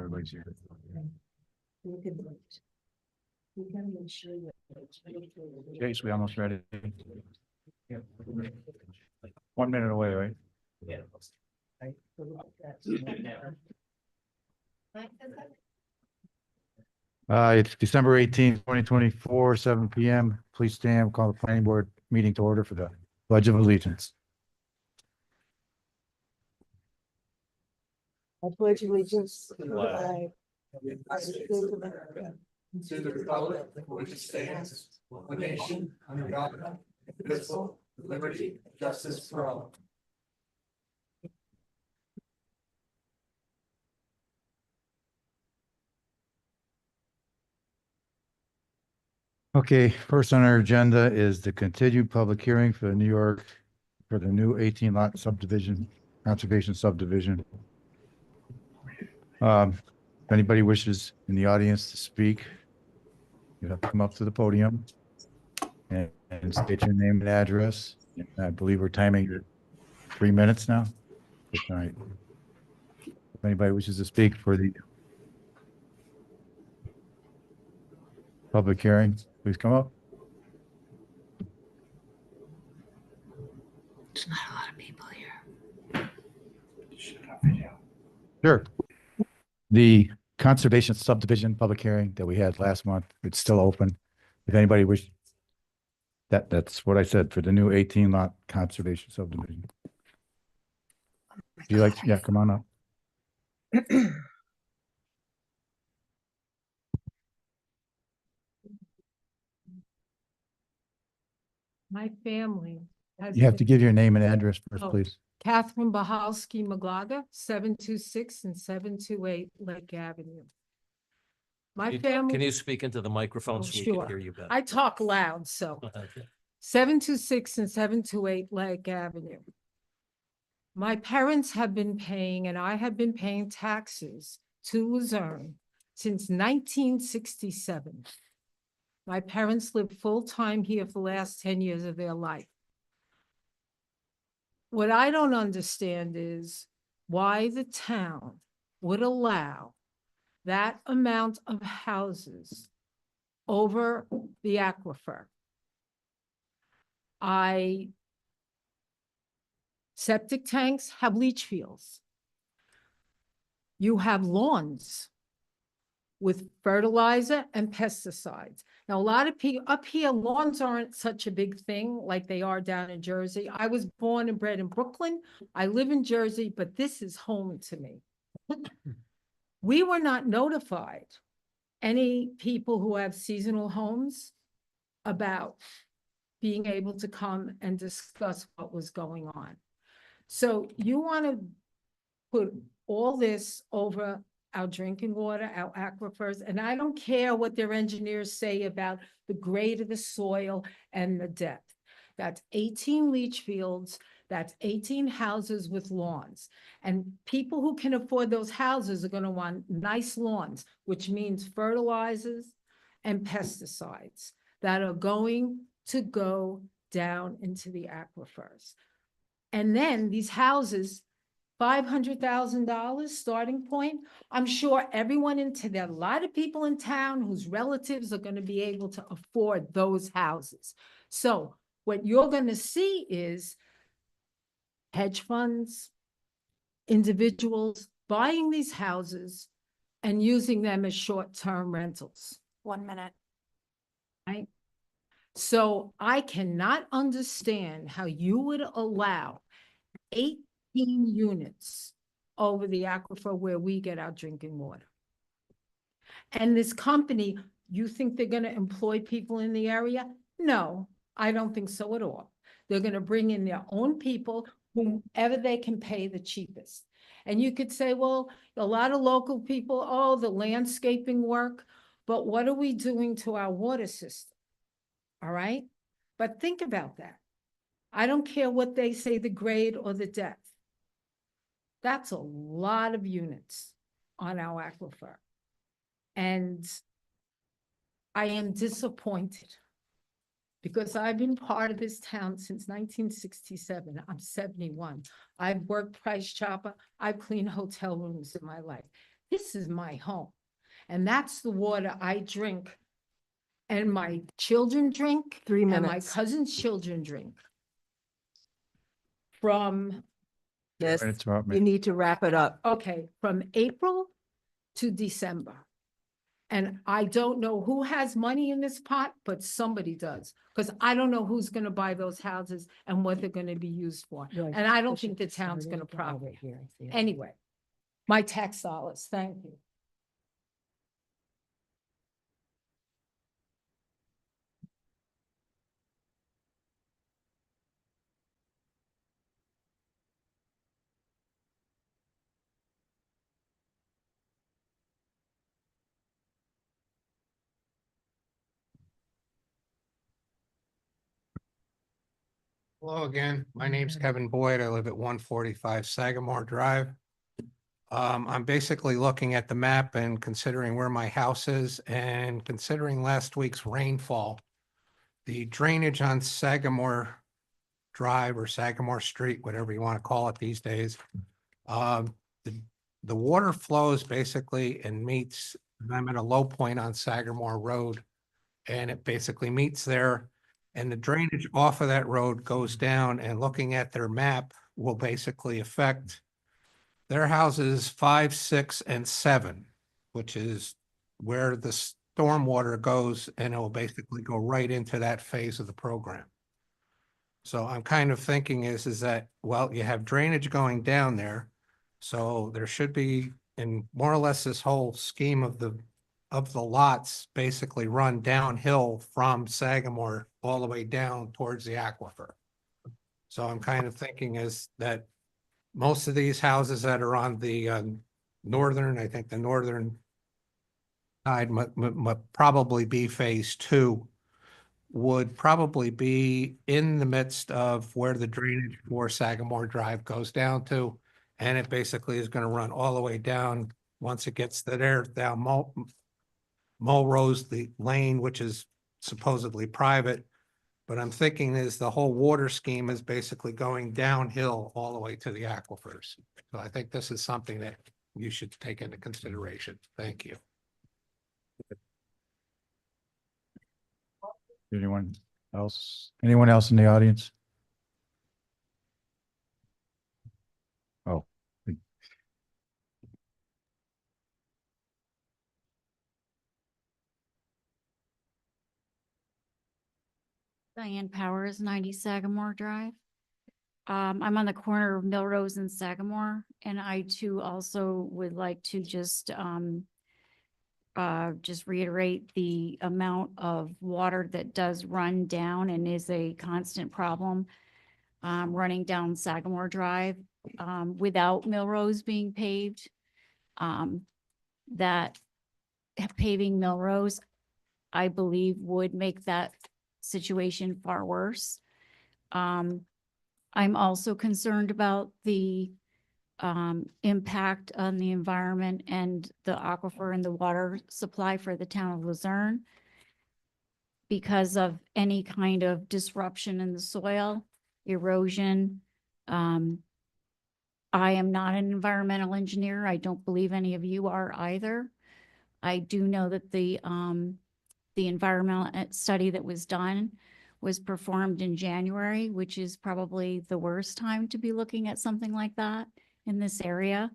Everybody's here. We can wait. We gotta make sure that. Chase, we almost ready. 1 minute away, right? Yeah. It's December 18th, 2024, 7 PM. Please stand, call the planning board meeting to order for the Pledge of Allegiance. I pledge allegiance to the Flag flag of the United States of America, to the republic for which it stands, one nation, under God, indivisible, with liberty, and justice for all. Okay, first on our agenda is the continued public hearing for the new 18 lot subdivision, conservation subdivision. If anybody wishes in the audience to speak, you have to come up to the podium and state your name and address. I believe we're timing at 3 minutes now. Good night. If anybody wishes to speak for the public hearing, please come up. There's not a lot of people here. Sure. The conservation subdivision public hearing that we had last month, it's still open. If anybody wish, that's what I said for the new 18 lot conservation subdivision. Do you like, yeah, come on up. My family has You have to been- give your name and address first, Oh. please. Catherine Bahalski Maglaga, 726 and 728 Lake Avenue. My Can family, you speak into the microphone Oh, so we sure. can hear you better? I talk loud, so Okay. 726 and 728 Lake Avenue. My parents have been paying, and I have been paying taxes to Luzerne since 1967. My parents lived full-time here for the last 10 years of their life. What I don't understand is why the town would allow that amount of houses over the aquifer. Septic tanks have leach fields. You have lawns with fertilizer and pesticides. Now, a lot of people up here, lawns aren't such a big thing like they are down in Jersey. I was born and bred in Brooklyn. I live in Jersey, but this is home to me. We were not notified, any people who have seasonal homes, about being able to come and discuss what was going on. So you want to put all this over our drinking water, our aquifers, and I don't care what their engineers say about the grade of the soil and the depth. That's 18 leach fields, that's 18 houses with lawns. And people who can afford those houses are going to want nice lawns, which means fertilizers and pesticides that are going to go down into the aquifers. And then these houses, $500,000 starting point. I'm sure everyone there, a lot of people in town whose relatives are going to be able to afford those houses. So what you're going to see is hedge funds, individuals buying these houses and using them as short-term rentals. 1 minute. Right? So I cannot understand how you would allow 18 units over the aquifer where we get our drinking water. And this company, you think they're going to employ people in the area? No, I don't think so at all. They're going to bring in their own people, whomever they can pay the cheapest. And you could say, well, a lot of local people, oh, the landscaping work, but what are we doing to our water system? All right? But think about that. I don't care what they say, the grade or the depth. That's a lot of units on our aquifer. And I am disappointed because I've been part of this town since 1967. I'm 71. I've worked price chopper. I've cleaned hotel rooms in my life. This is my home. And that's the water I drink. And my children drink. 3 And my minutes. cousin's children drink. From, Miss, Minutes are up, you Miss. need to wrap it up. okay, from April to December. And I don't know who has money in this pot, but somebody does. Because I don't know who's gonna buy those houses and what they're gonna be used for. And I don't think the town's gonna profit. Anyway, my tax dollars, thank you. Hello again. My name's Kevin Boyd. I live at 145 Sagamore Drive. I'm basically looking at the map and considering where my house is and considering last week's rainfall. The drainage on Sagamore Drive or Sagamore Street, whatever you want to call it these days. The water flows basically and meets, I'm at a low point on Sagamore Road. And it basically meets there. And the drainage off of that road goes down, and looking at their map will basically affect their houses 5, 6, and 7, which is where the stormwater goes, and it will basically go right into that phase of the program. So I'm kind of thinking is that, well, you have drainage going down there. So there should be, in more or less this whole scheme of the lots basically run downhill from Sagamore all the way down towards the aquifer. So I'm kind of thinking is that most of these houses that are on the northern, I think the northern side might probably be phase 2, would probably be in the midst of where the drainage for Sagamore Drive goes down to. And it basically is going to run all the way down once it gets to there, down Mulrose, the lane, which is supposedly private. But I'm thinking is the whole water scheme is basically going downhill all the way to the aquifers. So I think this is something that you should take into consideration. Thank you. Anyone else? Anyone else in the audience? Oh. Diane Powers, 90 Sagamore Drive. I'm on the corner of Milrose and Sagamore, and I too also would like to just reiterate the amount of water that does run down and is a constant problem running down Sagamore Drive without Milrose being paved. That paving Milrose, I believe, would make that situation far worse. I'm also concerned about the impact on the environment and the aquifer and the water supply for the town of Luzerne because of any kind of disruption in the soil, erosion. I am not an environmental engineer. I don't believe any of you are either. I do know that the environmental study that was done was performed in January, which is probably the worst time to be looking at something like that in this area.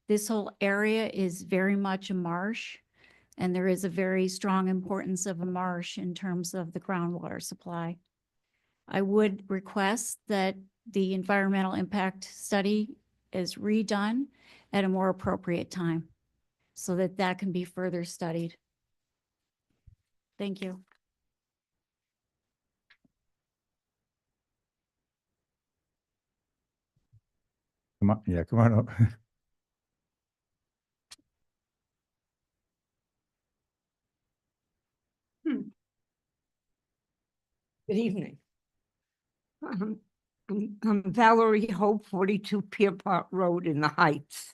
This whole area is very much a marsh, and there is a very strong importance of a marsh in terms of the groundwater supply. I would request that the environmental impact study is redone at a more appropriate time so that that can be further studied. Thank you. Come on, yeah, come on up. Good evening. I'm Valerie Hope, 42 Pierpont Road in the Heights.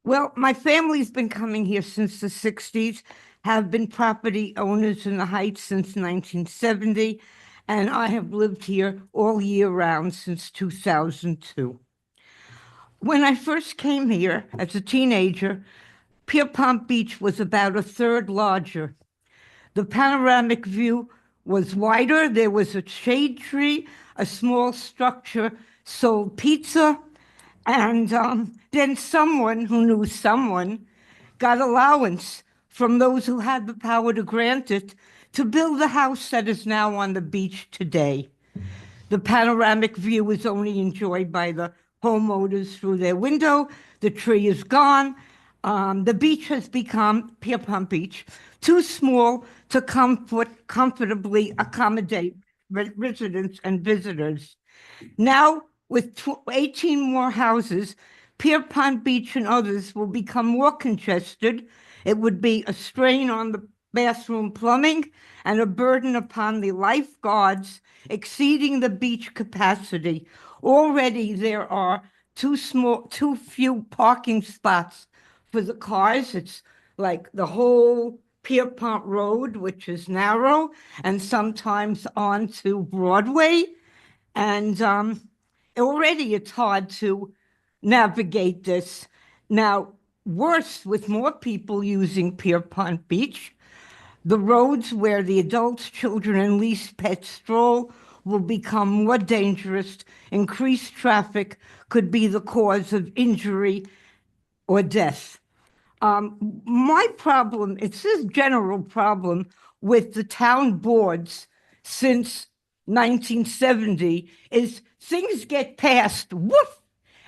Well, my family's been coming here since the 60s, have been property owners in the Heights since 1970, and I have lived here all year round since 2002. when I first came here as a teenager, Pierpont Beach was about a third larger. The panoramic view was wider. There was a shade tree, a small structure sold pizza, and then someone who knew someone got allowance from those who had the power to grant it to build the house that is now on the beach today. The panoramic view is only enjoyed by the homeowners through their window. The tree is gone. The beach has become, Pierpont Beach, too small to comfortably accommodate residents and visitors. Now, with 18 more houses, Pierpont Beach and others will become more congested. It would be a strain on the bathroom plumbing and a burden upon the lifeguards, exceeding the beach capacity. Already there are too few parking spots for the cars. It's like the whole Pierpont Road, which is narrow, and sometimes onto Broadway. And already it's hard to navigate this. Now, worse, with more people using Pierpont Beach, the roads where the adults, children, and leased pets stroll will become more dangerous. Increased traffic could be the cause of injury or death. My problem, it's this general problem with the town boards since 1970 is things get passed, woof,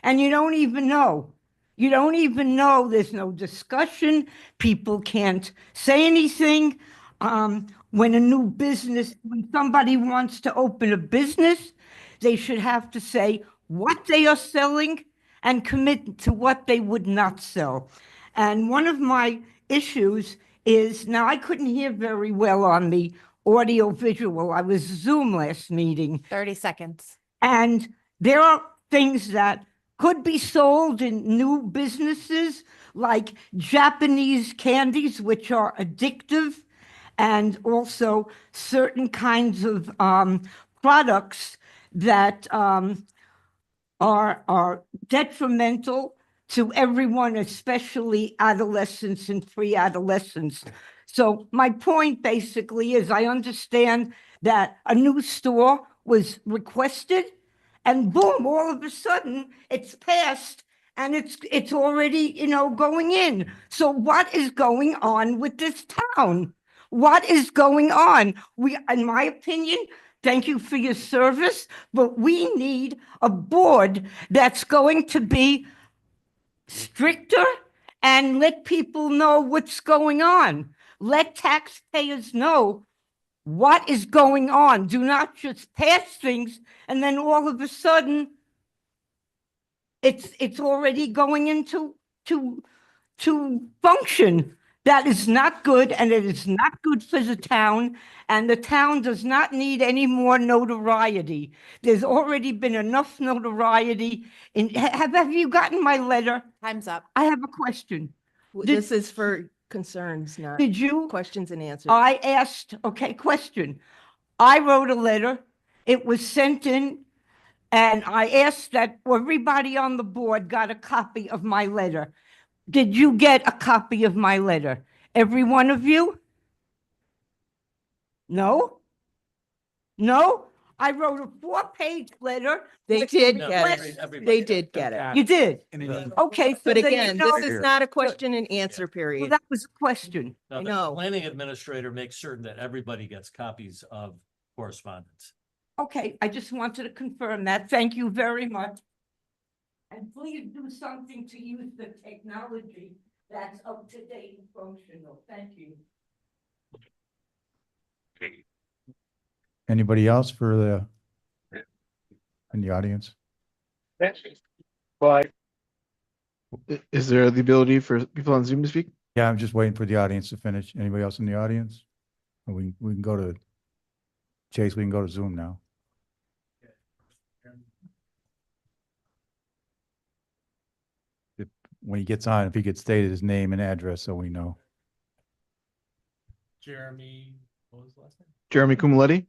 and you don't even know. You don't even know. There's no discussion. People can't say anything. When somebody wants to open a business, they should have to say what they are selling and commit to what they would not sell. And one of my issues is, now I couldn't hear very well on the audio visual. I was Zoom last meeting. 30 seconds. And there are things that could be sold in new businesses, like Japanese candies, which are addictive, and also certain kinds of products that are detrimental to everyone, especially adolescents and pre-adolescents. So my point basically is I understand that a new store was requested and boom, all of a sudden it's passed and it's already, going in. So what is going on with this town? What is going on? In my opinion, thank you for your service, but we need a board that's going to be stricter and let people know what's going on. Let taxpayers know what is going on. Do not just pass things and then all of a sudden it's already going into to function. That is not good, and it is not good for the town, and the town does not need any more notoriety. There's already been enough notoriety. Have you gotten my letter? Time's up. I have a question. Did- This is for concerns, not Did you? questions and answers. I asked, okay, question. I wrote a letter. It was sent in, and I asked that everybody on the board got a copy of my letter. Did you get a copy of my letter? Every one of you? No? No? I wrote a 4-page letter. They with did requests. get it. They did get it. You did? Okay. so But then again, you know- this is not a question and answer Well, period. that was a question. I Now, know. the planning administrator makes certain that everybody gets copies of correspondence. Okay, I just wanted to confirm that. Thank you very much. And please do something to use the technology that's up to date and functional. Thank you. Anybody else in the audience? Is there the ability for people on Zoom to speak? Yeah, I'm just waiting for the audience to finish. Anybody else in the audience? Or we can go to Chase, we can go to Zoom now. When he gets on, if he could state his name and address so we know. Jeremy, what was the last name? Jeremy Kumaletti?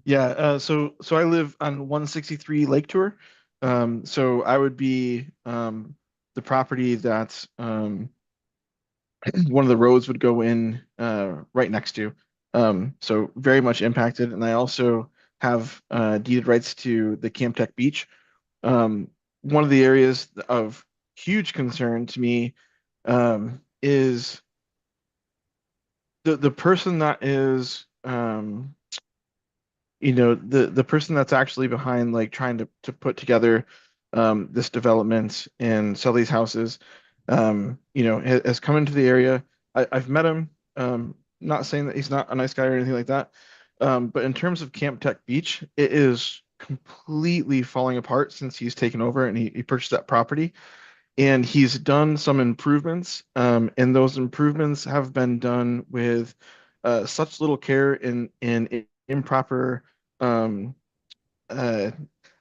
Yeah, so I live on 163 Lake Tour. So I would be the property that one of the roads would go in right next to. So very much impacted. And I also have deeded rights to the Camp Tech Beach. One of the areas of huge concern to me is the person that is the person that's actually behind like trying to put together this development and sell these houses has come into the area. I've met him, not saying that he's not a nice guy or anything like that, but in terms of Camp Tech Beach, it is completely falling apart since he's taken over and he purchased that property, and he's done some improvements, and those improvements have been done with such little care and improper um, I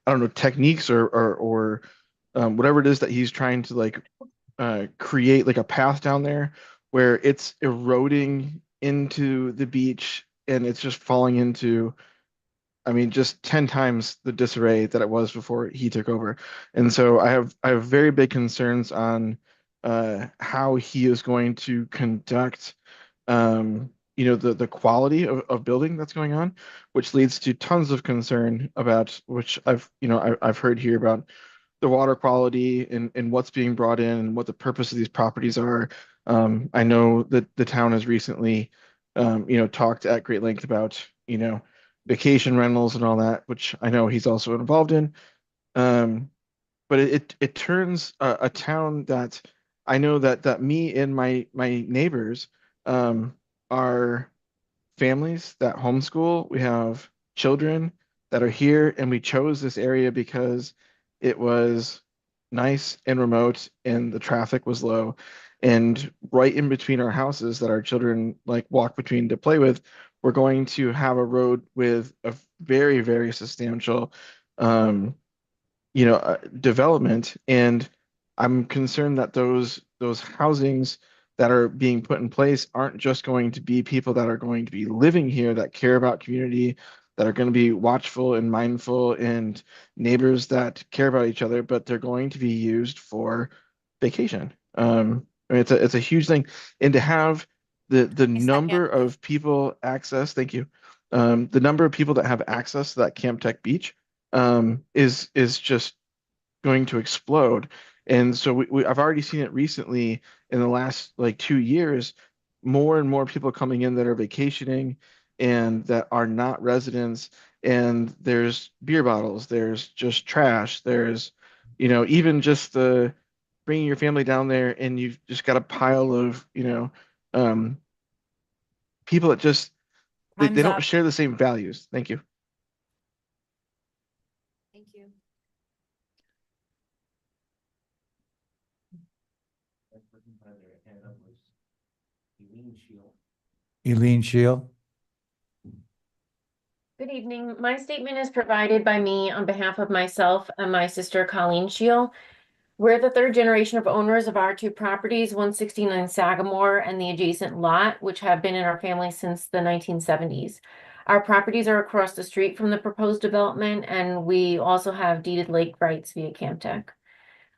don't know, techniques or whatever it is that he's trying to like create like a path down there where it's eroding into the beach and it's just falling into, I mean, just 10 times the disarray that it was before he took over. And so I have very big concerns on how he is going to conduct the quality of building that's going on, which leads to tons of concern about which I've heard here about the water quality and what's being brought in and what the purpose of these properties are. I know that the town has recently talked at great length about vacation rentals and all that, which I know he's also involved in. Um, but it turns a town that I know that me and my neighbors are families that homeschool. We have children that are here, and we chose this area because it was nice and remote, and the traffic was low. And right in between our houses that our children like walk between to play with, we're going to have a road with a very, very substantial development. And I'm concerned that those housings that are being put in place aren't just going to be people that are going to be living here that care about community, that are going to be watchful and mindful and neighbors that care about each other, but they're going to be used for vacation. I mean, it's a huge thing. And to have the number of people access, thank you. The number of people that have access to that Camp Tech Beach is just going to explode. And so I've already seen it recently in the last like 2 years, more and more people coming in that are vacationing and that are not residents. And there's beer bottles, there's just trash, there's, even just the bringing your family down there and you've just got a pile of, um, people that just, they Time's don't up. share the same values. Thank you. Thank you. Eileen Shield. Good evening. My statement is provided by me on behalf of myself and my sister Colleen Shield. We're the third generation of owners of our two properties, 169 Sagamore and the adjacent lot, which have been in our family since the 1970s. Our properties are across the street from the proposed development, and we also have deeded lake rights via Camtech.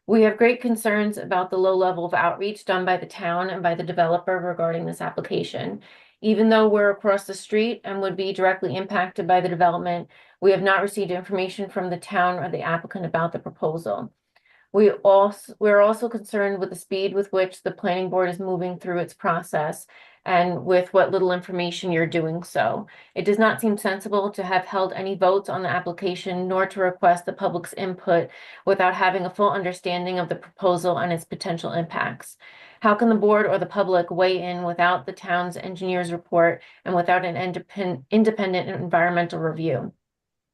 We have great concerns about the low level of outreach done by the town and by the developer regarding this application. Even though we're across the street and would be directly impacted by the development, we have not received information from the town or the applicant about the proposal. We're also concerned with the speed with which the planning board is moving through its process and with what little information you're doing so. It does not seem sensible to have held any votes on the application nor to request the public's input without having a full understanding of the proposal and its potential impacts. How can the board or the public weigh in without the town's engineer's report and without an independent environmental review?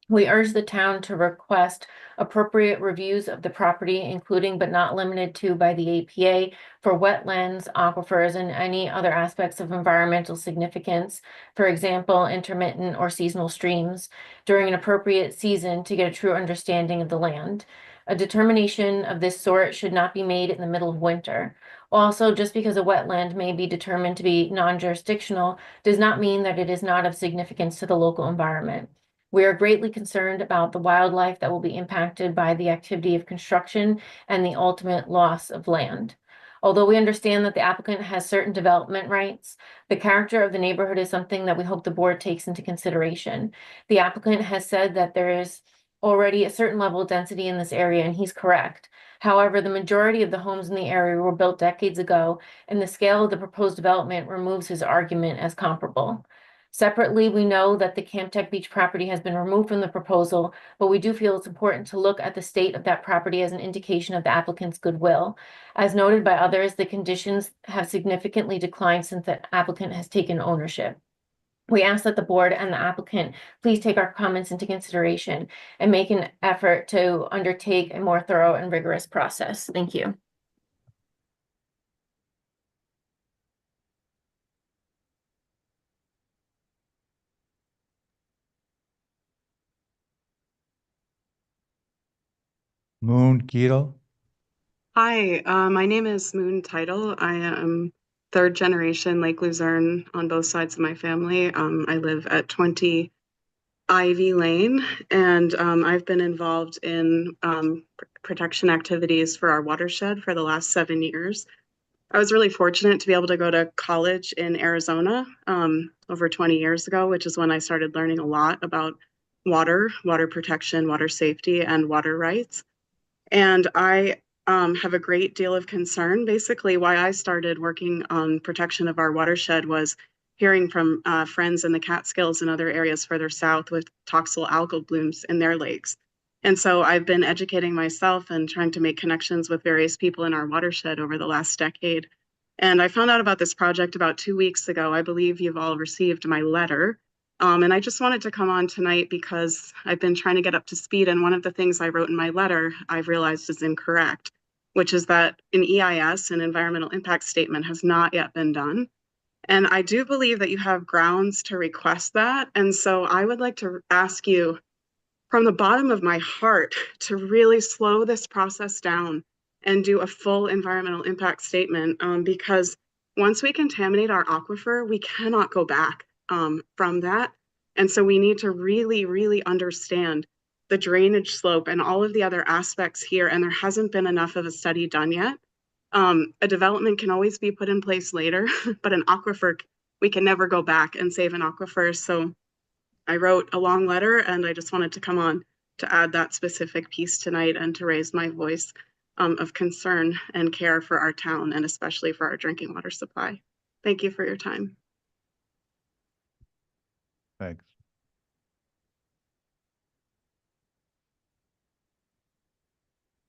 We urge the town to request appropriate reviews of the property, including but not limited to by the APA for wetlands, aquifers, and any other aspects of environmental significance, for example, intermittent or seasonal streams, during an appropriate season to get a true understanding of the land. A determination of this sort should not be made in the middle of winter. Also, just because a wetland may be determined to be non-jurisdictional does not mean that it is not of significance to the local environment. We are greatly concerned about the wildlife that will be impacted by the activity of construction and the ultimate loss of land. Although we understand that the applicant has certain development rights, the character of the neighborhood is something that we hope the board takes into consideration. The applicant has said that there is already a certain level of density in this area, and he's correct. However, the majority of the homes in the area were built decades ago, and the scale of the proposed development removes his argument as comparable. Separately, we know that the Camp Tech Beach property has been removed from the proposal, but we do feel it's important to look at the state of that property as an indication of the applicant's goodwill. As noted by others, the conditions have significantly declined since the applicant has taken ownership. We ask that the board and the applicant please take our comments into consideration and make an effort to undertake a more thorough and rigorous process. Thank you. Moon Keel. Hi, my name is Moon Title. I am third generation Lake Luzerne on both sides of my family. I live at 20 Ivy Lane, and I've been involved in protection activities for our watershed for the last 7 years. I was really fortunate to be able to go to college in Arizona over 20 years ago, which is when I started learning a lot about water protection, water safety, and water rights. And I have a great deal of concern. Basically, why I started working on protection of our watershed was hearing from friends in the Catskills and other areas further south with toxal algal blooms in their lakes. And so I've been educating myself and trying to make connections with various people in our watershed over the last decade. And I found out about this project about 2 weeks ago. I believe you've all received my letter. And I just wanted to come on tonight because I've been trying to get up to speed. And one of the things I wrote in my letter, I've realized is incorrect, which is that an EIS, an environmental impact statement, has not yet been done. And I do believe that you have grounds to request that. And so I would like to ask you from the bottom of my heart to really slow this process down and do a full environmental impact statement, because once we contaminate our aquifer, we cannot go back from that. And so we need to really, really understand the drainage slope and all of the other aspects here. And there hasn't been enough of a study done yet. A development can always be put in place later, but an aquifer, we can never go back and save an aquifer. So I wrote a long letter, and I just wanted to come on to add that specific piece tonight and to raise my voice of concern and care for our town, and especially for our drinking water supply. Thank you for your time. Thanks.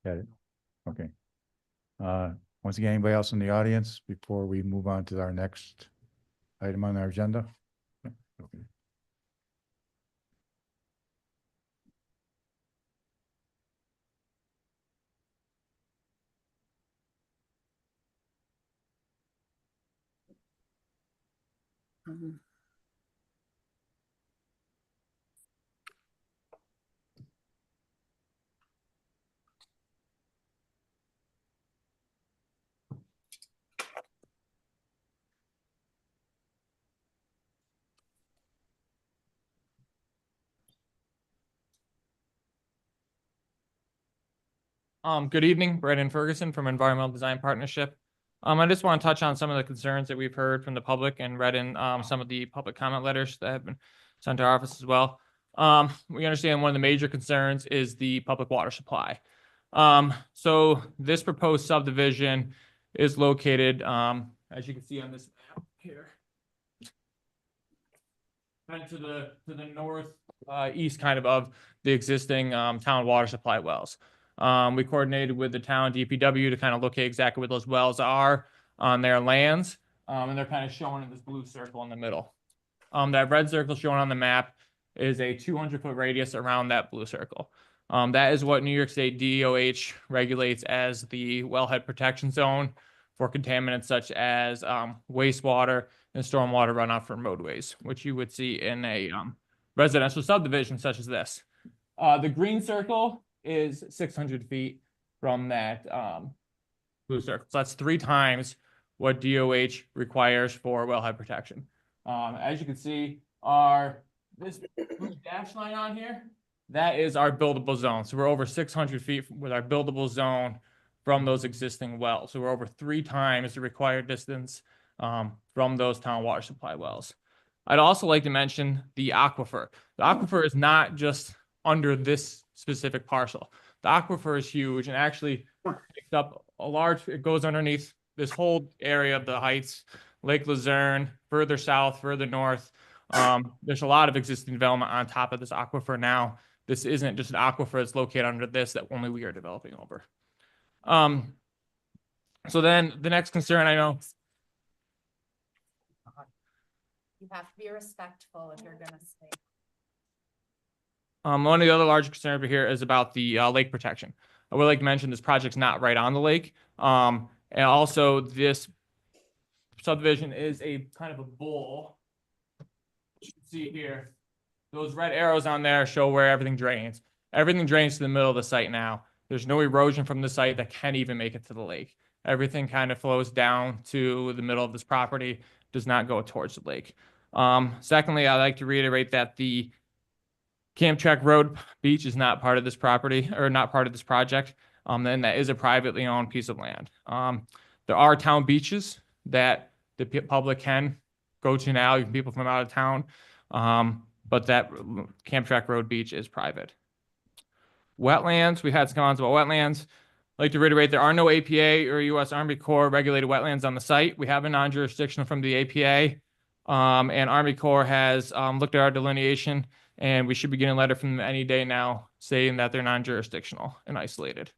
Got it. Okay. Once again, anybody else in the audience before we move on to our next item on our agenda? Okay. Good evening, Brandon Ferguson from Environmental Design Partnership. I just want to touch on some of the concerns that we've heard from the public and read in some of the public comment letters that have been sent to our office as well. We understand one of the major concerns is the public water supply. So this proposed subdivision is located, as you can see on this map here, kind of to the north east kind of the existing town water supply wells. We coordinated with the town DPW to kind of locate exactly where those wells are on their lands. And they're kind of shown in this blue circle in the middle. That red circle shown on the map is a 200-foot radius around that blue circle. That is what New York State DOH regulates as the wellhead protection zone for contaminants such as wastewater and stormwater runoff from roadways, which you would see in a residential subdivision such as this. The green circle is 600 feet from that blue circle. So that's 3 times what DOH requires for wellhead protection. As you can see, our this blue dash line on here, that is our buildable zone. So we're over 600 feet with our buildable zone from those existing wells. So we're over 3 times the required distance from those town water supply wells. I'd also like to mention the aquifer. The aquifer is not just under this specific parcel. The aquifer is huge and actually picks up a large, it goes underneath this whole area of the heights, Lake Luzerne, further south, further north. There's a lot of existing development on top of this aquifer now. This isn't just an aquifer that's located under this that only we are developing over. So then the next concern I know. You have to be respectful if you're gonna say. One of the other large concerns over here is about the lake protection. I would like to mention this project's not right on the lake. And also this subdivision is a kind of a bowl. You can see here, those red arrows on there show where everything drains. Everything drains to the middle of the site now. There's no erosion from the site that can even make it to the lake. Everything kind of flows down to the middle of this property, does not go towards the lake. Secondly, I'd like to reiterate that the Camp Track Road Beach is not part of this property or not part of this project. And that is a privately owned piece of land. There are town beaches that the public can go to now, even people from out of town. But that Camp Track Road Beach is private. Wetlands, we had some comments about wetlands. I'd like to reiterate, there are no APA or U.S. Army Corps regulated wetlands on the site. We have a non-jurisdictional from the APA, and Army Corps has looked at our delineation, and we should be getting a letter from them any day now saying that they're non-jurisdictional and isolated.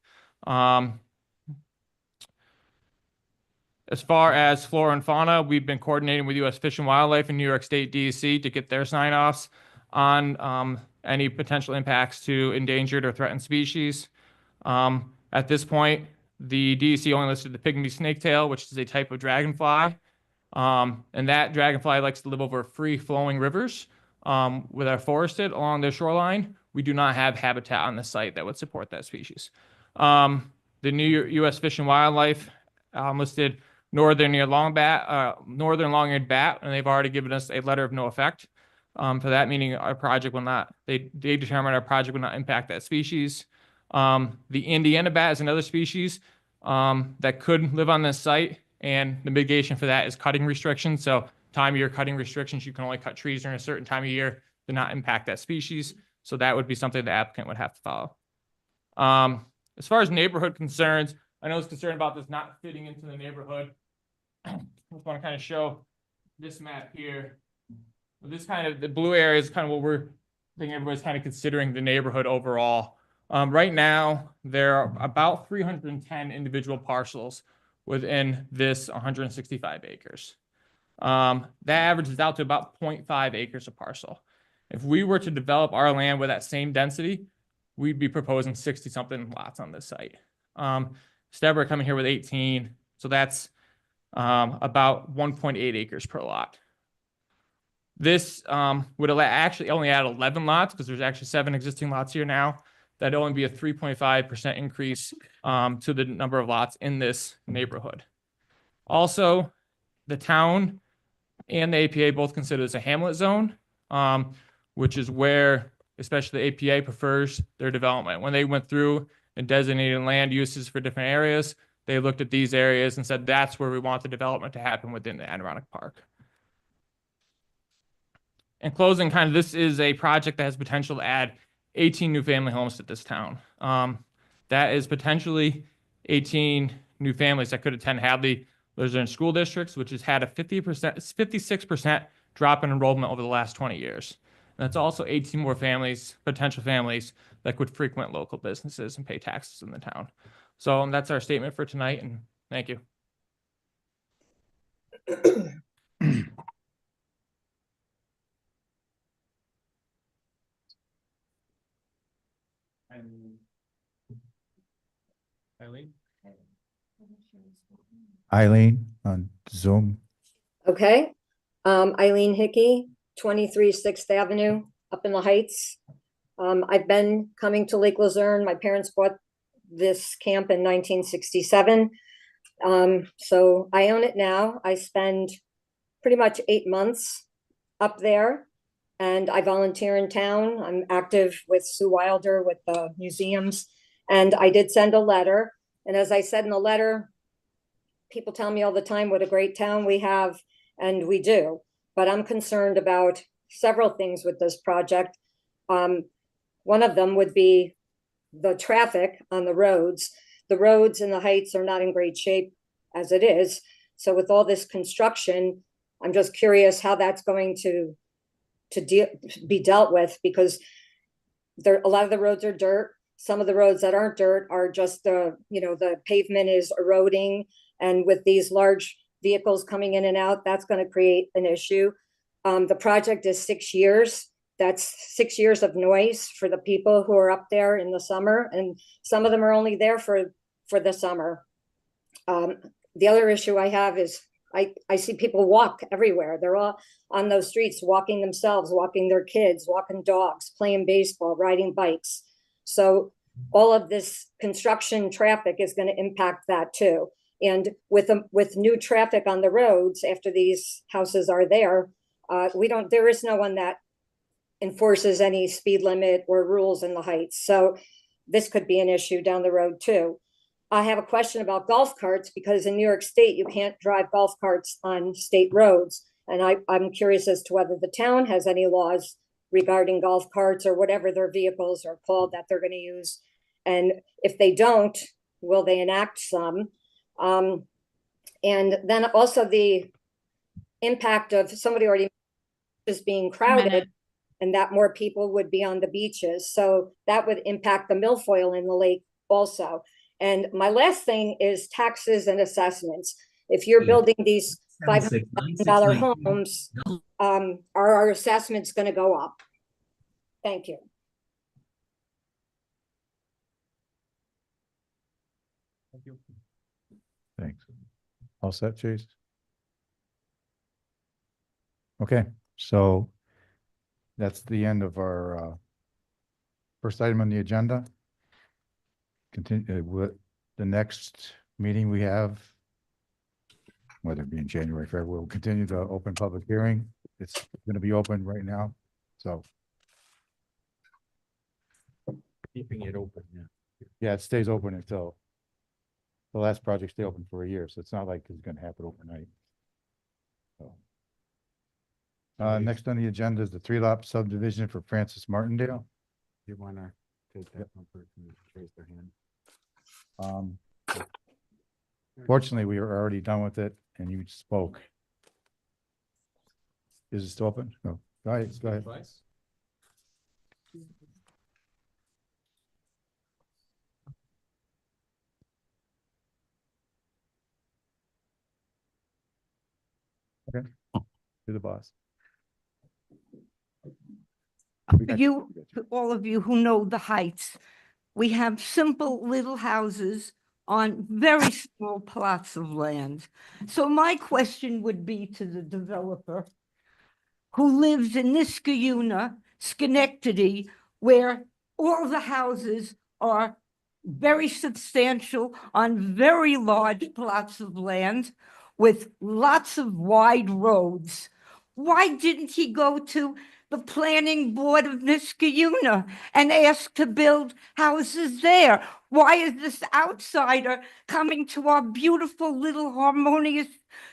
As far as flora and fauna, we've been coordinating with U.S. Fish and Wildlife and New York State DEC to get their sign-offs on any potential impacts to endangered or threatened species. At this point, the DEC only listed the pygmy snaketail, which is a type of dragonfly. And that dragonfly likes to live over free-flowing rivers with our forested along their shoreline. We do not have habitat on the site that would support that species. The new U.S. Fish and Wildlife listed northern long-eared bat, and they've already given us a letter of no effect for that, meaning our project will not, they determined our project will not impact that species. The Indiana bat is another species that could live on this site, and the mitigation for that is cutting restrictions. So time of year cutting restrictions, you can only cut trees during a certain time of year to not impact that species. So that would be something the applicant would have to follow. As far as neighborhood concerns, I know it's concerned about this not fitting into the neighborhood. I just want to kind of show this map here. This kind of, the blue area is kind of what we're thinking everybody's kind of considering the neighborhood overall. Right now, there are about 310 individual parcels within this 165 acres. That averages out to about 0.5 acres a parcel. If we were to develop our land with that same density, we'd be proposing 60-something lots on this site. Stebber coming here with 18, so that's about 1.8 acres per lot. This would actually only add 11 lots because there's actually 7 existing lots here now. That'd only be a 3.5% increase to the number of lots in this neighborhood. Also, the town and the APA both consider this a hamlet zone, which is where especially the APA prefers their development. When they went through and designated land uses for different areas, they looked at these areas and said, that's where we want the development to happen within the Adirondack Park. In closing, kind of this is a project that has potential to add 18 new family homes to this town. That is potentially 18 new families that could attend Hadley Luzerne school districts, which has had a 56% drop in enrollment over the last 20 years. And that's also 18 more families, potential families that could frequent local businesses and pay taxes in the town. So that's our statement for tonight, and thank you. Eileen? Eileen on Zoom. Okay, Eileen Hickey, 23 6th Avenue, up in the Heights. I've been coming to Lake Luzerne. My parents bought this camp in 1967. So I own it now. I spend pretty much 8 months up there. and I volunteer in town. I'm active with Sue Wilder with the museums, and I did send a letter. And as I said in the letter, people tell me all the time what a great town we have, and we do. But I'm concerned about several things with this project. One of them would be the traffic on the roads. The roads in the Heights are not in great shape as it is. So with all this construction, I'm just curious how that's going to be dealt with, because a lot of the roads are dirt. Some of the roads that aren't dirt are just the pavement is eroding. And with these large vehicles coming in and out, that's going to create an issue. The project is 6 years. That's 6 years of noise for the people who are up there in the summer. And some of them are only there for the summer. The other issue I have is I see people walk everywhere. They're all on those streets, walking themselves, walking their kids, walking dogs, playing baseball, riding bikes. So all of this construction traffic is going to impact that too. And with new traffic on the roads after these houses are there, there is no one that enforces any speed limit or rules in the Heights. So this could be an issue down the road too. I have a question about golf carts, because in New York State, you can't drive golf carts on state roads. And I'm curious as to whether the town has any laws regarding golf carts or whatever their vehicles are called that they're going to use. And if they don't, will they enact some? And then also the impact of somebody already just being crowded, and that more people would be on the beaches. So that would impact the milfoil in the lake also. And my last thing is taxes and assessments. If you're building these $500,000 homes, are our assessments going to go up? Thank you. Thanks. All set, Chase? Okay, so that's the end of our first item on the agenda. Continue with the next meeting we have, whether it be in January, February, we'll continue the open public hearing. It's going to be open right now, so. Keeping it open, yeah. Yeah, it stays open until the last project stay open for a year, so it's not like it's going to happen overnight. So. Next on the agenda is the 3-lot subdivision for Francis Martindale. You want to take that one person and raise their hand? Fortunately, we were already done with it and you spoke. Is it still open? No. Go ahead. Go ahead. Okay. You're the boss. All of you who know the Heights, we have simple little houses on very small plots of land. So my question would be to the developer who lives in Niskayuna, Schenectady, where all the houses are very substantial on very large plots of land with lots of wide roads. Why didn't he go to the planning board of Niskayuna and ask to build houses there? Why is this outsider coming to our beautiful little harmonious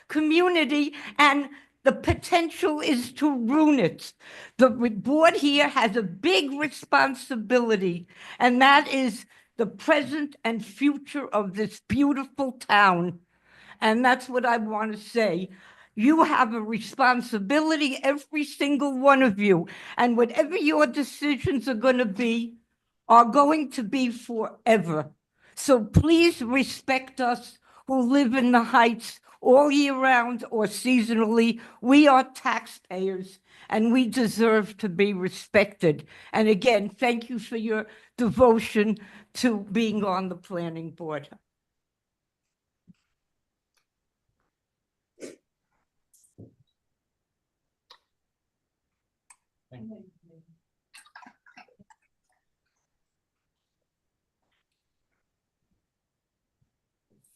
community, and the potential is to ruin it? The board here has a big responsibility, and that is the present and future of this beautiful town. And that's what I want to say. You have a responsibility, every single one of you, and whatever your decisions are going to be forever. So please respect us who live in the Heights all year round or seasonally. We are taxpayers and we deserve to be respected. And again, thank you for your devotion to being on the planning board.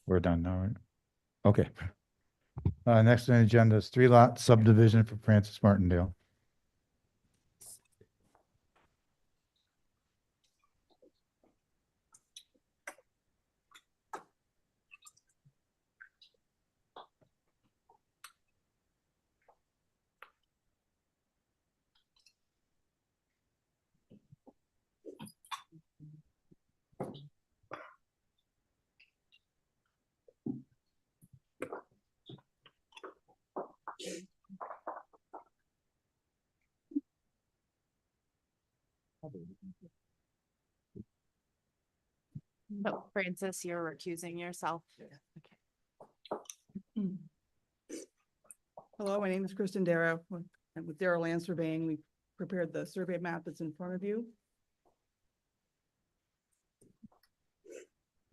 We're done now, right? Okay. Next on the agenda is 3-lot subdivision for Francis Martindale. Oh, Francis, you're recusing yourself. Okay. Hello, my name is Kristen Darrow. I'm with Darrow Land Surveying. We prepared the survey map that's in front of you.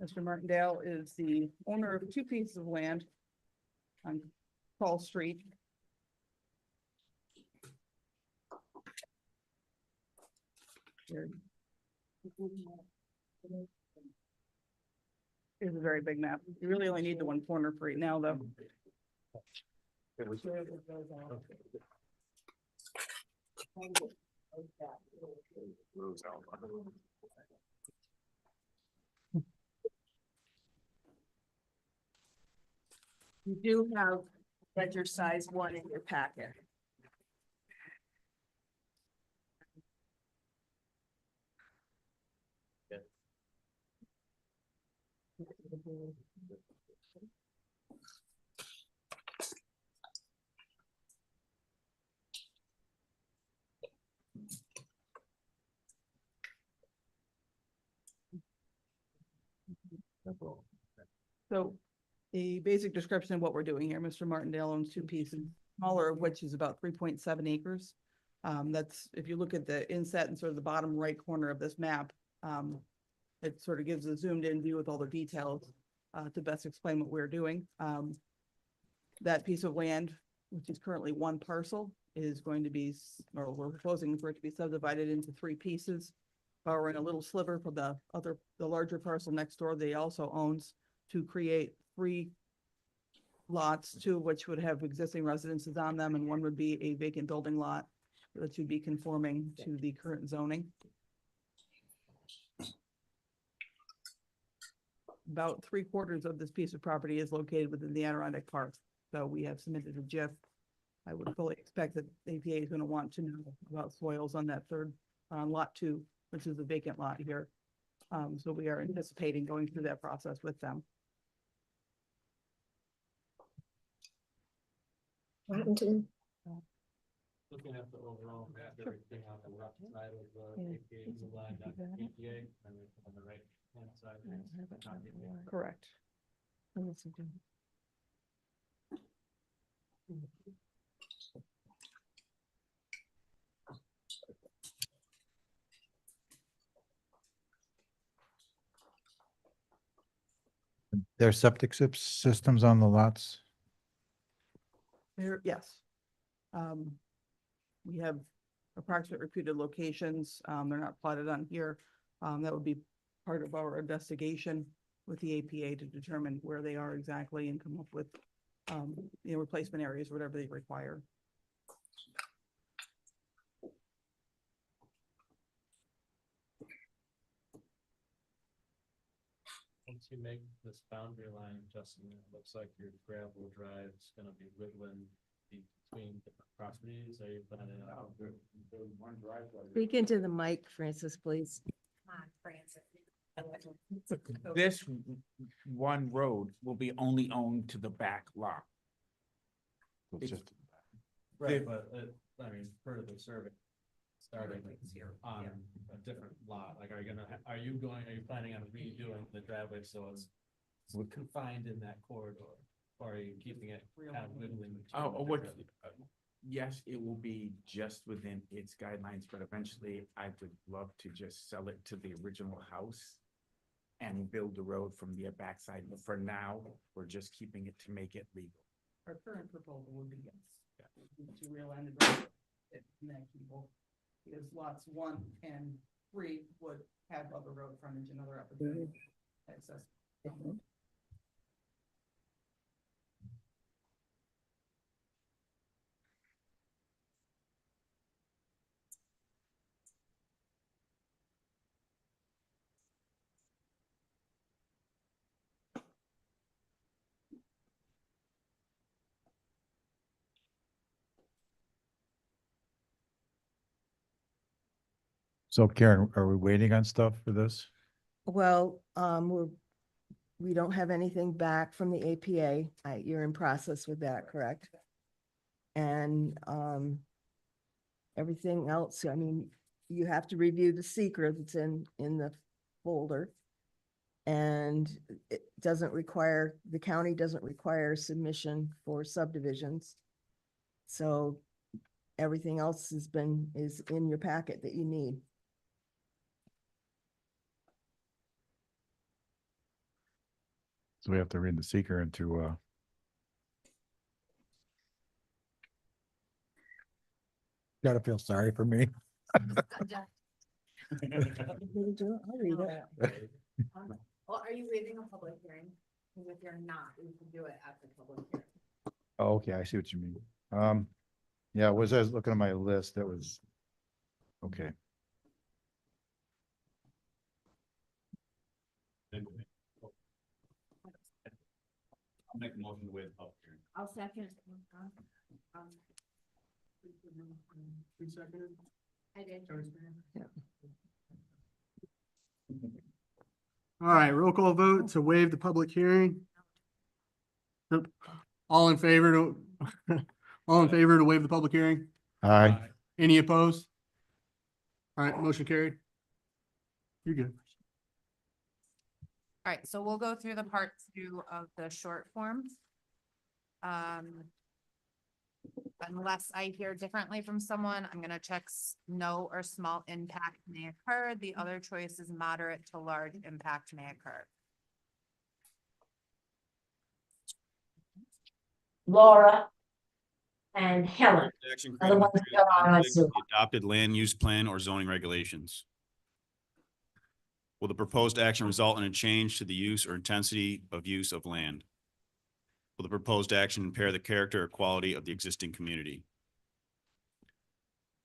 Mr. Martindale is the owner of 2 pieces of land on Paul Street. Here. Here's a very big map. You really only need the one corner for right now, though. You do have ledger size 1 in your packet. So the basic description of what we're doing here, Mr. Martindale owns 2 pieces, smaller of which is about 3.7 acres. That's, if you look at the inset and sort of the bottom right corner of this map, it sort of gives a zoomed in view with all the details to best explain what we're doing. That piece of land, which is currently 1 parcel, is going to be, or we're proposing for it to be subdivided into 3 pieces. Borrowing a little sliver from the larger parcel next door they also owns, to create 3 lots, 2 of which would have existing residences on them, and 1 would be a vacant building lot that would be conforming to the current zoning. About 3/4 of this piece of property is located within the Adirondack Park, so we have submitted a GIF. I would fully expect that APA is going to want to know about soils on that on lot 2, which is a vacant lot here. So we are anticipating going through that process with them. What happened to them? Looking at the overall map, Sure. everything on the left side of the Yeah. APA is aligned on APA, and then on the right hand side is not APA. Correct. There's septic systems on the lots. Yes. We have approximate reputed locations. They're not plotted on here. That would be part of our investigation with the APA to determine where they are exactly and come up with, replacement areas, whatever they require. Once you make this boundary line adjustment, it looks like your gravel drive is gonna be woodland between different properties. Are you planning on one driveway? Speak into the mic, Francis, please. Come on, Francis. This one road will be only owned to the back lot. It's just Right, but I mean, per the survey, starting on a different lot, like, are you planning on redoing the driveway so it's confined in that corridor? Or are you keeping it kind of wiggling? Yes, it will be just within its guidelines, but eventually I would love to just sell it to the original house and build the road from the backside. But for now, we're just keeping it to make it legal. Our current proposal would be yes. To realign the road in that people, because lots 1 and 3 would have other road frontage and other opportunities access. So Karen, are we waiting on stuff for this? Well, we don't have anything back from the APA. You're in process with that, correct? And everything else, I mean, you have to review the secret that's in the folder. And it doesn't require, the county doesn't require submission for subdivisions. So everything else is in your packet that you need. So we have to read the seeker into, gotta feel sorry for me. I'll read it. Well, are you waiving a public hearing? Because if you're not, we can do it at the public hearing. Oh, okay, I see what you mean. Yeah, I was looking at my list, that was, okay. I'll make a motion to waive the public hearing. I'll second. I did. All right, roll call vote to waive the public hearing. Nope. All in favor to, all in favor to waive the public hearing? Aye. Any opposed? All right, motion carried. You're good. All right, so we'll go through the part 2 of the short form. Unless I hear differently from someone, I'm gonna check no or small impact may occur. The other choice is moderate to large impact may occur. Laura and Helen Action are the ones that are on conflict Zoom. with the adopted land use plan or zoning regulations. Will the proposed action result in a change to the use or intensity of use of land? Will the proposed action impair the character or quality of the existing community?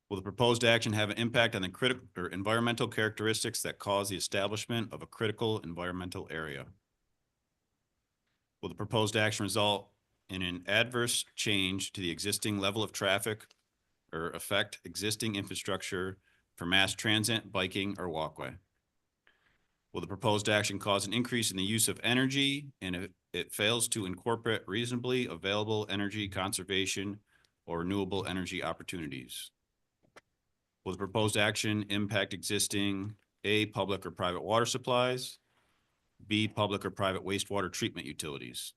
Will the proposed action have an impact on the critical or environmental characteristics that cause the establishment of a critical environmental area? Will the proposed action result in an adverse change to the existing level of traffic or affect existing infrastructure for mass transit, biking, or walkway? Will the proposed action cause an increase in the use of energy, and if it fails to incorporate reasonably available energy conservation or renewable energy opportunities? Will the proposed action impact existing A, public or private water supplies, B, public or private wastewater treatment utilities?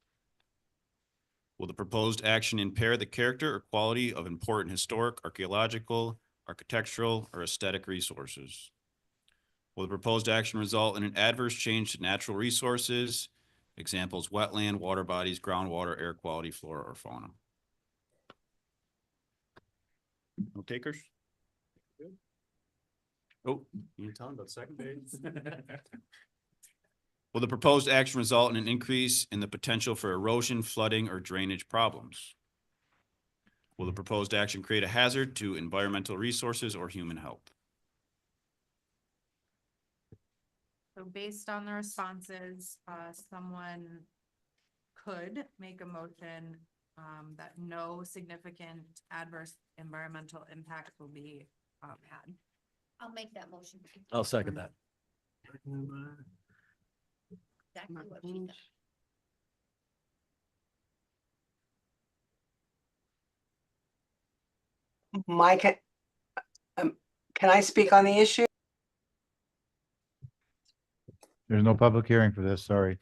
Will the proposed action impair the character or quality of important historic, archaeological, architectural, or aesthetic resources? Will the proposed action result in an adverse change to natural resources? Examples, wetland, water bodies, groundwater, air quality, flora, or fauna? No takers? Oh, you need to tell them about the second page. Will the proposed action result in an increase in the potential for erosion, flooding, or drainage problems? Will the proposed action create a hazard to environmental resources or human health? So based on the responses, someone could make a motion that no significant adverse environmental impact will be had. I'll make that motion. I'll second that. Exactly what she said. Mike, can I speak on the issue? There's no public hearing for this, sorry.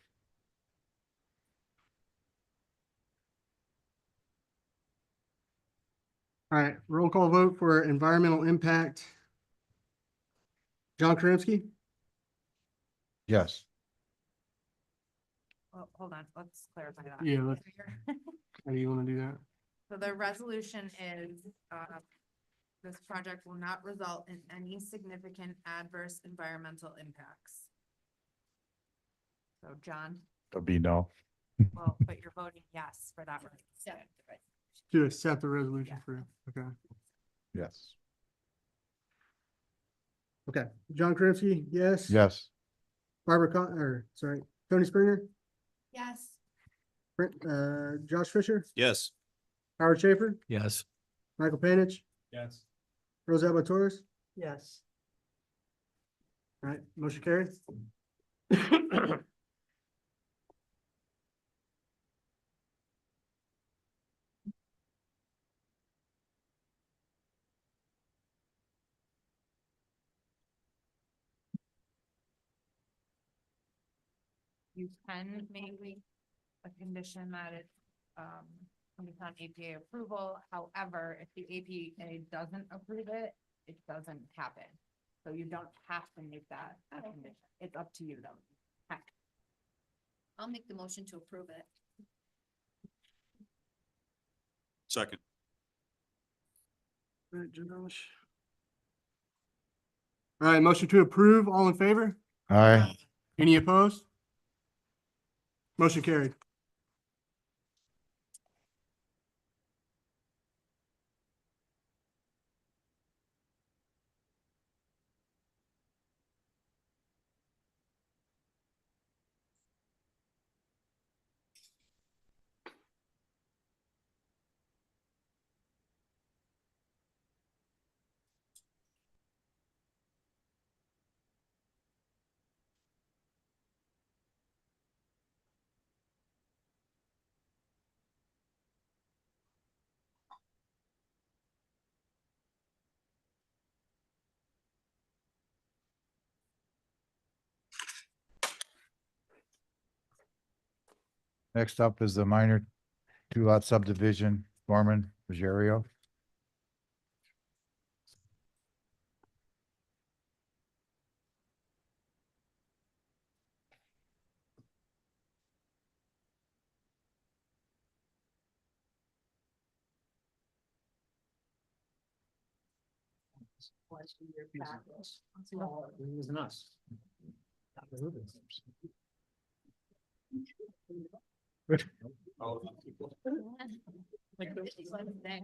All right, roll call vote for environmental impact. John Karamsky? Yes. Well, hold on, let's clarify that. Yeah, let's- How do you want to do that? So the resolution is, this project will not result in any significant adverse environmental impacts. So John, There'll be no. well, but you're voting yes for that, right? To accept the resolution for, okay. Yes. Okay, John Karamsky, yes? Yes. Tony Springer, Yes. Josh Fisher, Yes. Howard Schaefer, Yes. Michael Panich, Yes. Rosalba Torres. Yes. All right, motion carried. you can make a condition that it's, condition on APA approval. However, if the APA doesn't approve it, it doesn't happen. So you don't have to make that a condition. It's up to you though. Okay. I'll make the motion to approve it. Second. All right, Josh. All right, motion to approve, all in favor? Aye. Any opposed? Motion carried. Next up is the minor two-lot subdivision, Gorman, Ruggiero. Using us. I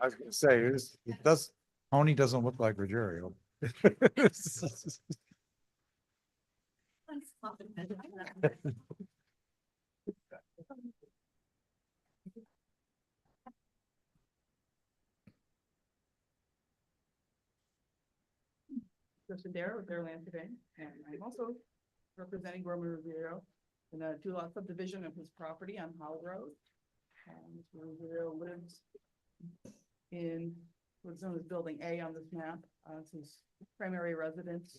was gonna say, it does, Tony doesn't look like Ruggiero. Kristen Dare with Dare Land today, and I'm also representing Roman Rivero in a two-lot subdivision of his property on Howell Road. Mr. Rivero lives in what's known as Building A on this map. It's his primary residence.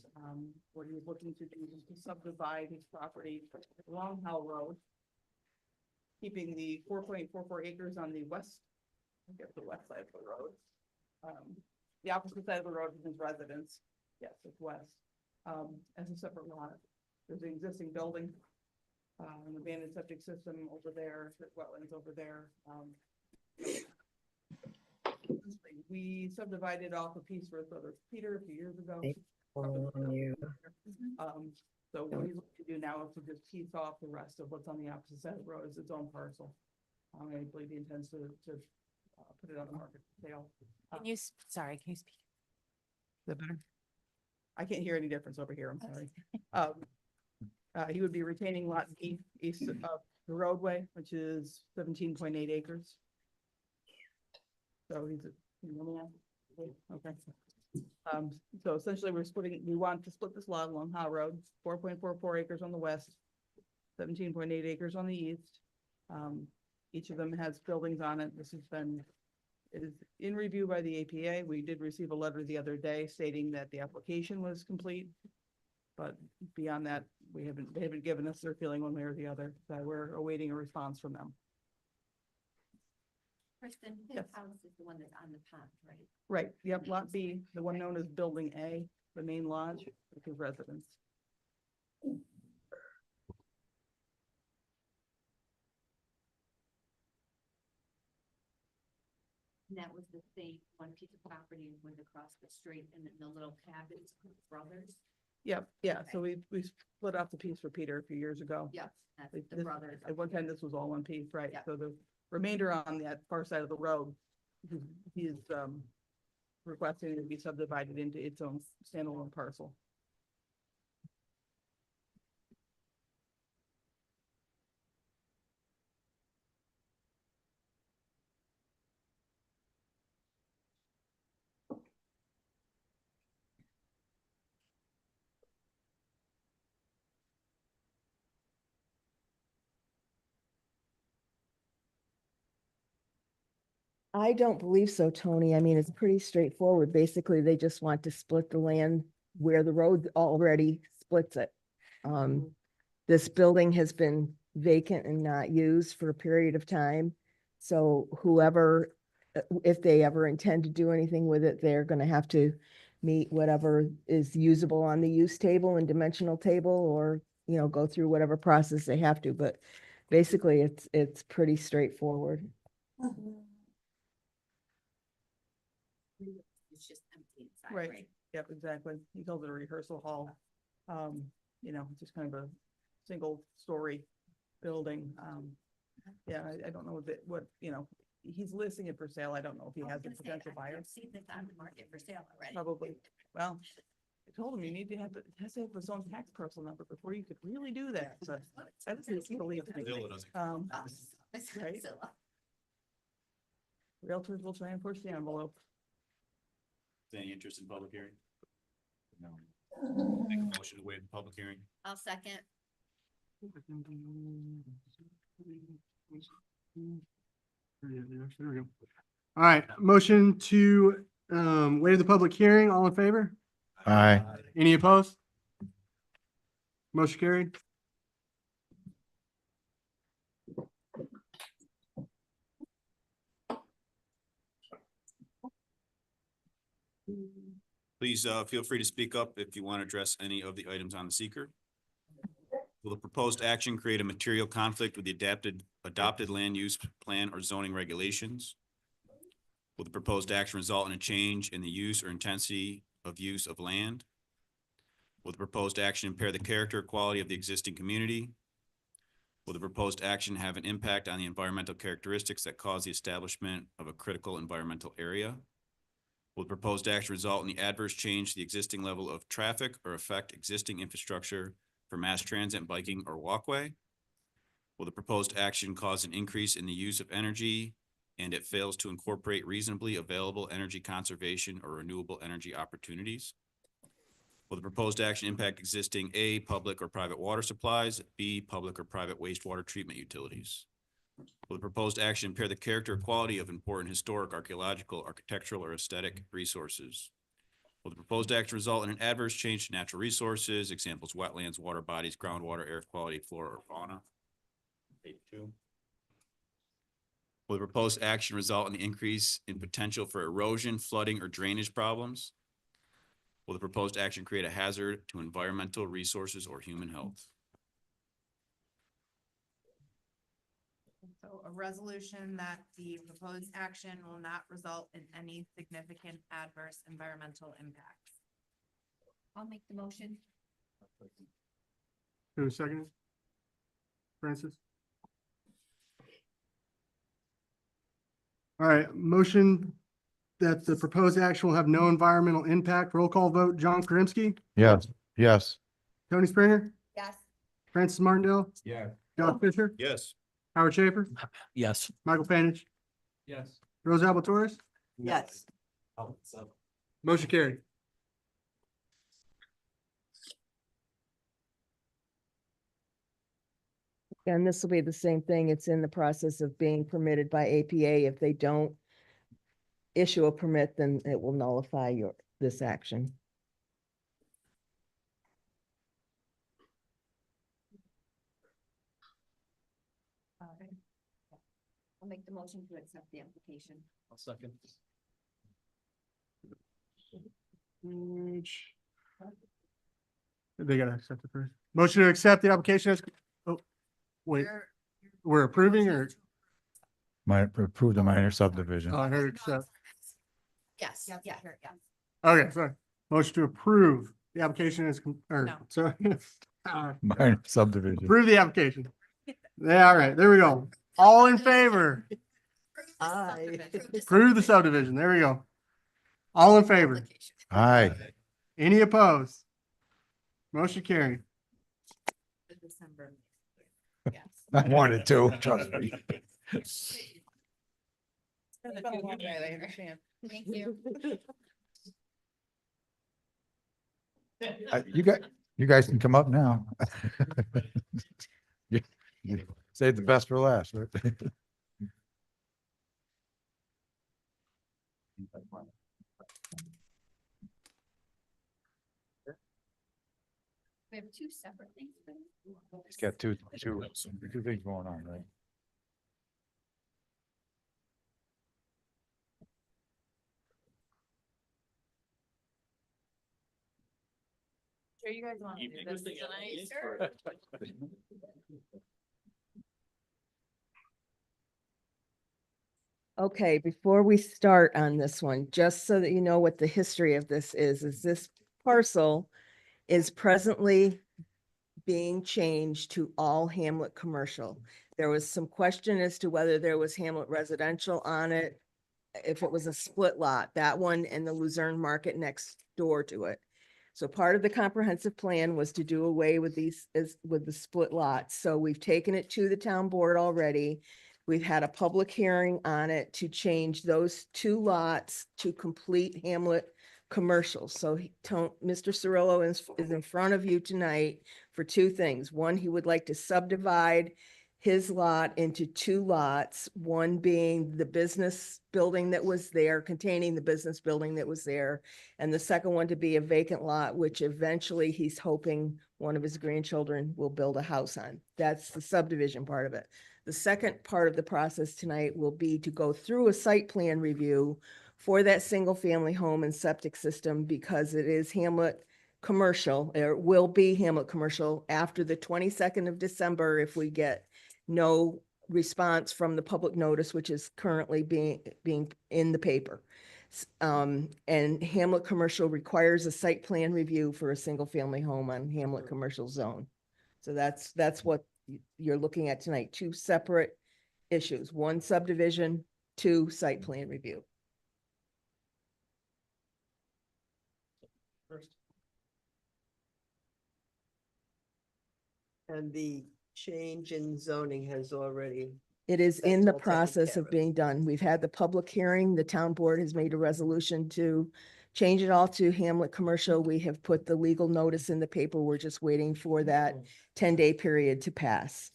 What he's looking to do is to subdivide his property along Howell Road, keeping the 4.44 acres on the west, I guess the west side of the road. The opposite side of the road is his residence. Yes, it's west, as a separate lot. There's an existing building, an abandoned septic system over there, there's wetlands over there. We subdivided off a piece for his brother Peter a few years ago. So what he's looking to do now is to just piece off the rest of what's on the opposite side of the road as its own parcel. I believe he intends to put it on the market for sale. Can you, sorry, can you speak? Is that better? I can't hear any difference over here, I'm sorry. He would be retaining lot B east of the roadway, which is 17.8 acres. So he's, can you hear me now? Okay. So essentially we want to split this lot along Howe Road, 4.44 acres on the west, 17.8 acres on the east. Each of them has buildings on it. It is in review by the APA. We did receive a letter the other day stating that the application was complete. But beyond that, they haven't given us their feeling one way or the other, so we're awaiting a response from them. Kristen, his Yes. house is the one that's on the pond, right? Right, yep, lot B, the one known as Building A, the main lodge, with his residence. And that was the same one piece of property went across the street and then the little cabins, brothers. Yep, yeah, so we split off the piece for Peter a few years ago. Yes, that's Like the this- brothers. At one time, this was all one piece, right? Yeah. So the remainder on that far side of the road, he's requesting it to be subdivided into its own standalone parcel. I don't believe so, Tony. I mean, it's pretty straightforward. Basically, they just want to split the land where the road already splits it. This building has been vacant and not used for a period of time. So whoever, if they ever intend to do anything with it, they're gonna have to meet whatever is usable on the use table and dimensional table, or, you know, go through whatever process they have to, but basically it's pretty straightforward. It's just empty inside, Right. right? Yep, exactly. He calls it a rehearsal hall. You know, just kind of a single story building. Yeah, I don't know what, you know, he's listing it for sale. I don't know if he has a potential buyer. I've seen this on the market for sale already. Probably. Well, I told him you need to have, it has to have his own tax parcel number before you could really do that. So that's his belief. Right? Realtors will try and push the envelope. Any interest in public hearing? No. Make a motion to waive the public hearing. I'll second. There we go. All right, motion to waive the public hearing. All in favor? Aye. Any opposed? Motion carried. Please feel free to speak up if you want to address any of the items on the seeker. Will the proposed action create a material conflict with the adopted land use plan or zoning regulations? Will the proposed action result in a change in the use or intensity of use of land? Will the proposed action impair the character or quality of the existing community? Will the proposed action have an impact on the environmental characteristics that cause the establishment of a critical environmental area? Will the proposed action result in the adverse change to the existing level of traffic or affect existing infrastructure for mass transit, biking, or walkway? Will the proposed action cause an increase in the use of energy and it fails to incorporate reasonably available energy conservation or renewable energy opportunities? Will the proposed action impact existing A, public or private water supplies, B, public or private wastewater treatment utilities? Will the proposed action impair the character or quality of important historic, archaeological, architectural, or aesthetic resources? Will the proposed action result in an adverse change to natural resources, examples, wetlands, water bodies, groundwater, air quality, flora, or fauna? Page 2. Will the proposed action result in the increase in potential for erosion, flooding, or drainage problems? Will the proposed action create a hazard to environmental resources or human health? So a resolution that the proposed action will not result in any significant adverse environmental impacts. I'll make the motion. Who seconded? Francis? All right, motion that the proposed action will have no environmental impact. Roll call vote. John Karimsky, Yes. Yes. Tony Springer, Yes. Francis Martindale, Yeah. John Fisher, Yes. Howard Schaefer, Yes. Michael Panich, Yes. Rose Albatores. Yes. Motion carried. And this will be the same thing. It's in the process of being permitted by APA. If they don't issue a permit, then it will nullify this action. I'll make the motion to accept the application. I'll second. They gotta accept it first. Motion to accept the application as, oh, wait, we're approving or? Might approve the minor subdivision. Oh, I heard accept. Yes, yeah, yeah. Okay, sorry. Motion to approve the application as, or, No. sorry. Minor subdivision. Approve the application. Yeah, all right, there we go. All in favor? Aye. Approve the subdivision. There we go. All in favor? Aye. Any opposed? Motion carried. December. Yes. I wanted to, trust me. It's been a long night, I understand. Thank you. You guys can come up now. You Save the best for last, right? We have two separate things. for this? He's got two things going on, right? Sure you guys want to do this tonight, sir? Okay, before we start on this one, just so that you know what the history of this is this parcel is presently being changed to all Hamlet commercial. There was some question as to whether there was Hamlet residential on it, if it was a split lot, that one and the Luzerne market next door to it. So part of the comprehensive plan was to do away with with the split lots. So we've taken it to the town board already. We've had a public hearing on it to change those two lots to complete Hamlet commercial. So Mr. Cirillo is in front of you tonight for two things. One, he would like to subdivide his lot into two lots, one being the business building that was there, containing the business building that was there, and the second one to be a vacant lot, which eventually he's hoping one of his grandchildren will build a house on. That's the subdivision part of it. The second part of the process tonight will be to go through a site plan review for that single family home and septic system, because it is Hamlet commercial, or will be Hamlet commercial after the 22nd of December if we get no response from the public notice, which is currently being in the paper. And Hamlet commercial requires a site plan review for a single family home on Hamlet commercial zone. So that's what you're looking at tonight, two separate issues, one subdivision, two site plan review. And the change in zoning has already. It is That's in the all taken process care of of. being done. We've had the public hearing. The town board has made a resolution to change it all to Hamlet commercial. We have put the legal notice in the paper. We're just waiting for that 10-day period to pass.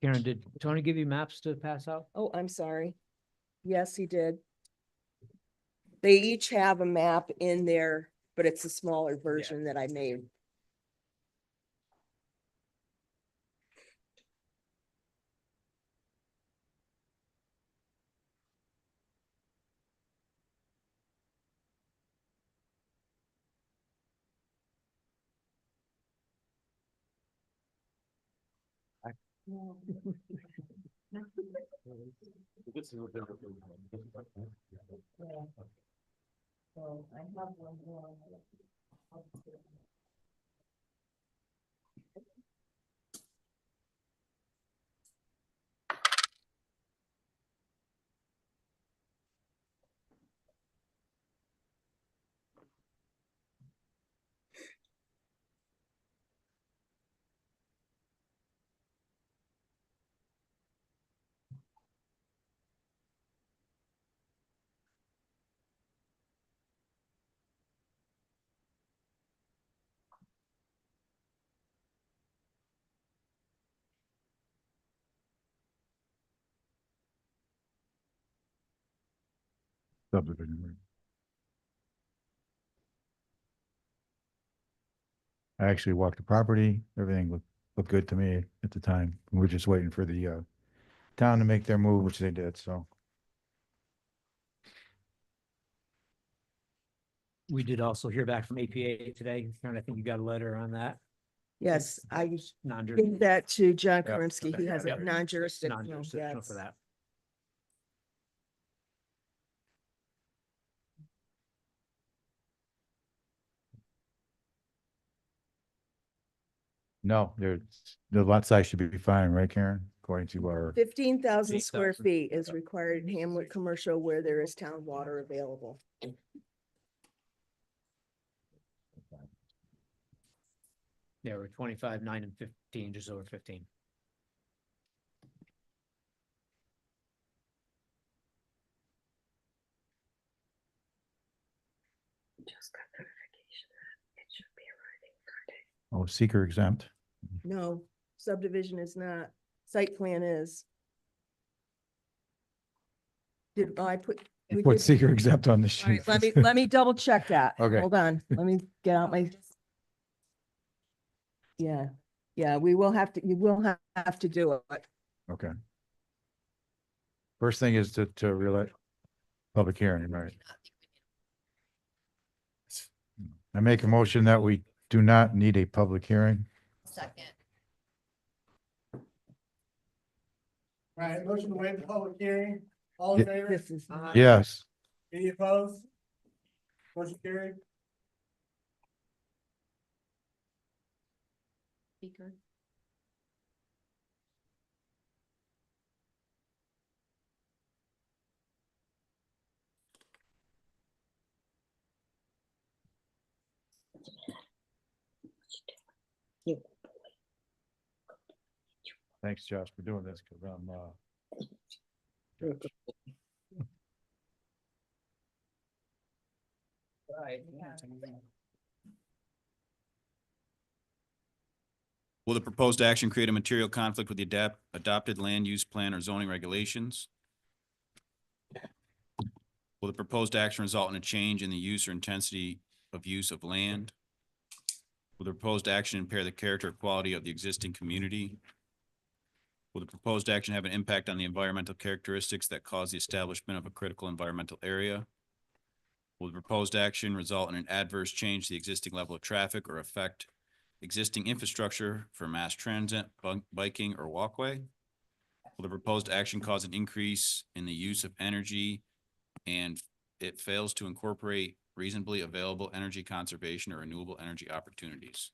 Karen, did Tony give you maps to pass out? Oh, I'm sorry. Yes, he did. They each have a map in there, but it's a smaller version that I made. So I have one more. Subdivision. Right. I actually walked the property. Everything looked good to me at the time. We were just waiting for the town to make their move, which they did, so. We did also hear back from APA today. Karen, I think you got a letter on that. Yes, I Non-jurisdictional. gave that to John Yep. Karinsky. He has Yep. a non-jurisdictional. Non-jurisdictional yes. for that. No, the lot size should be fine, right, Karen? According to our, 15,000 square 15,000. feet is required in Hamlet commercial where there is town water available. Yeah, we're 25, 9 and 15, just over 15. Just got notification. It should be arriving Friday. oh, seeker exempt. No, subdivision is not, site plan is. I put We Put did- seeker exempt on the All right, sheet. let me double check that. Okay. Hold on, let me get out my. Yeah, yeah, we will have to, you will have to do it. Okay. First thing is to relate public hearing, right? I make a motion that we do not need a public hearing. Second. All right, motion to waive the public hearing. All in Yeah. favor? This is. Yes. Any opposed? Motion carried. Speaker. Thanks, Josh, for doing this, because I'm, Will the proposed action create a material conflict with the adopted land use plan or zoning regulations? Will the proposed action result in a change in the use or intensity of use of land? Will the proposed action impair the character or quality of the existing community? Will the proposed action have an impact on the environmental characteristics that cause the establishment of a critical environmental area? Will the proposed action result in an adverse change to the existing level of traffic or affect existing infrastructure for mass transit, biking, or walkway? Will the proposed action cause an increase in the use of energy and it fails to incorporate reasonably available energy conservation or renewable energy opportunities?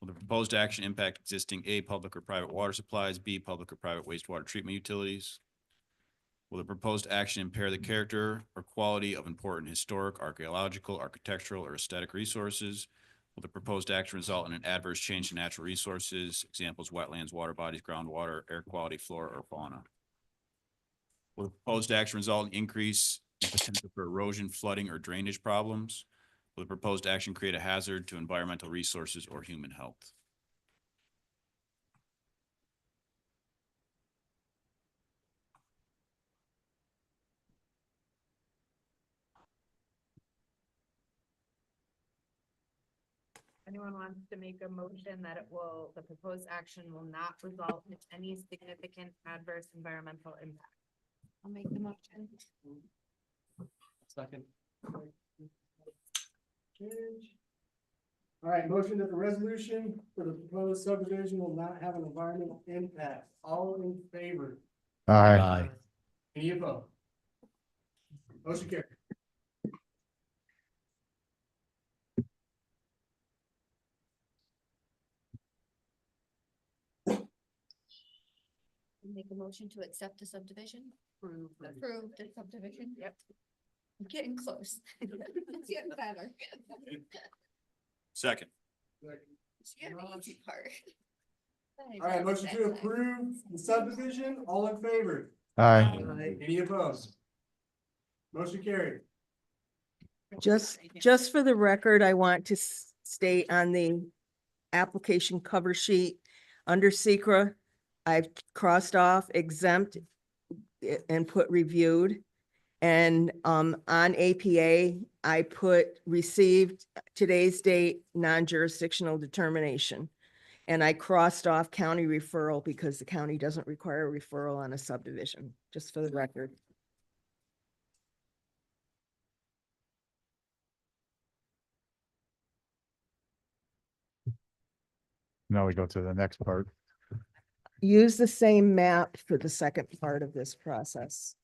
Will the proposed action impact existing A, public or private water supplies, B, public or private wastewater treatment utilities? Will the proposed action impair the character or quality of important historic, archaeological, architectural, or aesthetic resources? Will the proposed action result in an adverse change to natural resources, examples, wetlands, water bodies, groundwater, air quality, flora, or fauna? Will the proposed action result in increase in potential for erosion, flooding, or drainage problems? Will the proposed action create a hazard to environmental resources or human health? Anyone wants to make a motion that the proposed action will not result in any significant adverse environmental impact? I'll make the motion. Second. All right, motion that the resolution for the proposed subdivision will not have an environmental impact. All in favor? aye. Any opposed? Motion carried. Make a motion to accept the subdivision. Approve the subdivision. Yep. I'm getting close. It's getting better. Second. It's getting the easy part. All right, motion to approve the subdivision. All in favor? Aye. Any opposed? Motion carried. Just for the record, I want to state on the application cover sheet, under secra, I've crossed off exempt and put reviewed. And on APA, I put received today's date, non-jurisdictional determination. And I crossed off county referral because the county doesn't require a referral on a subdivision, just for the record. Now we go to the next part. Use the same map for the second part of this process.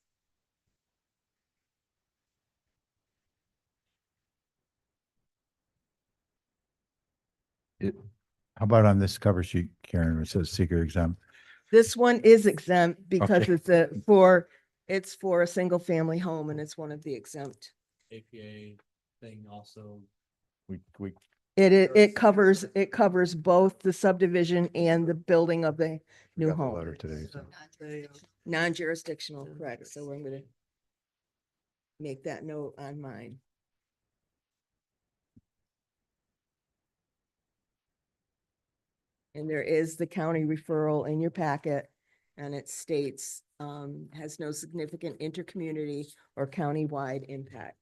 How about on this cover sheet, Karen, it says seeker exempt? This one is exempt because Okay. it's for a single family home and it's one of the exempt. APA thing also. We, It covers both the subdivision and the building of the new got the home. letter today. so. Non-jurisdictional, correct. So I'm gonna make that note on mine. And there is the county referral in your packet. And it states, has no significant intercommunity or countywide impact.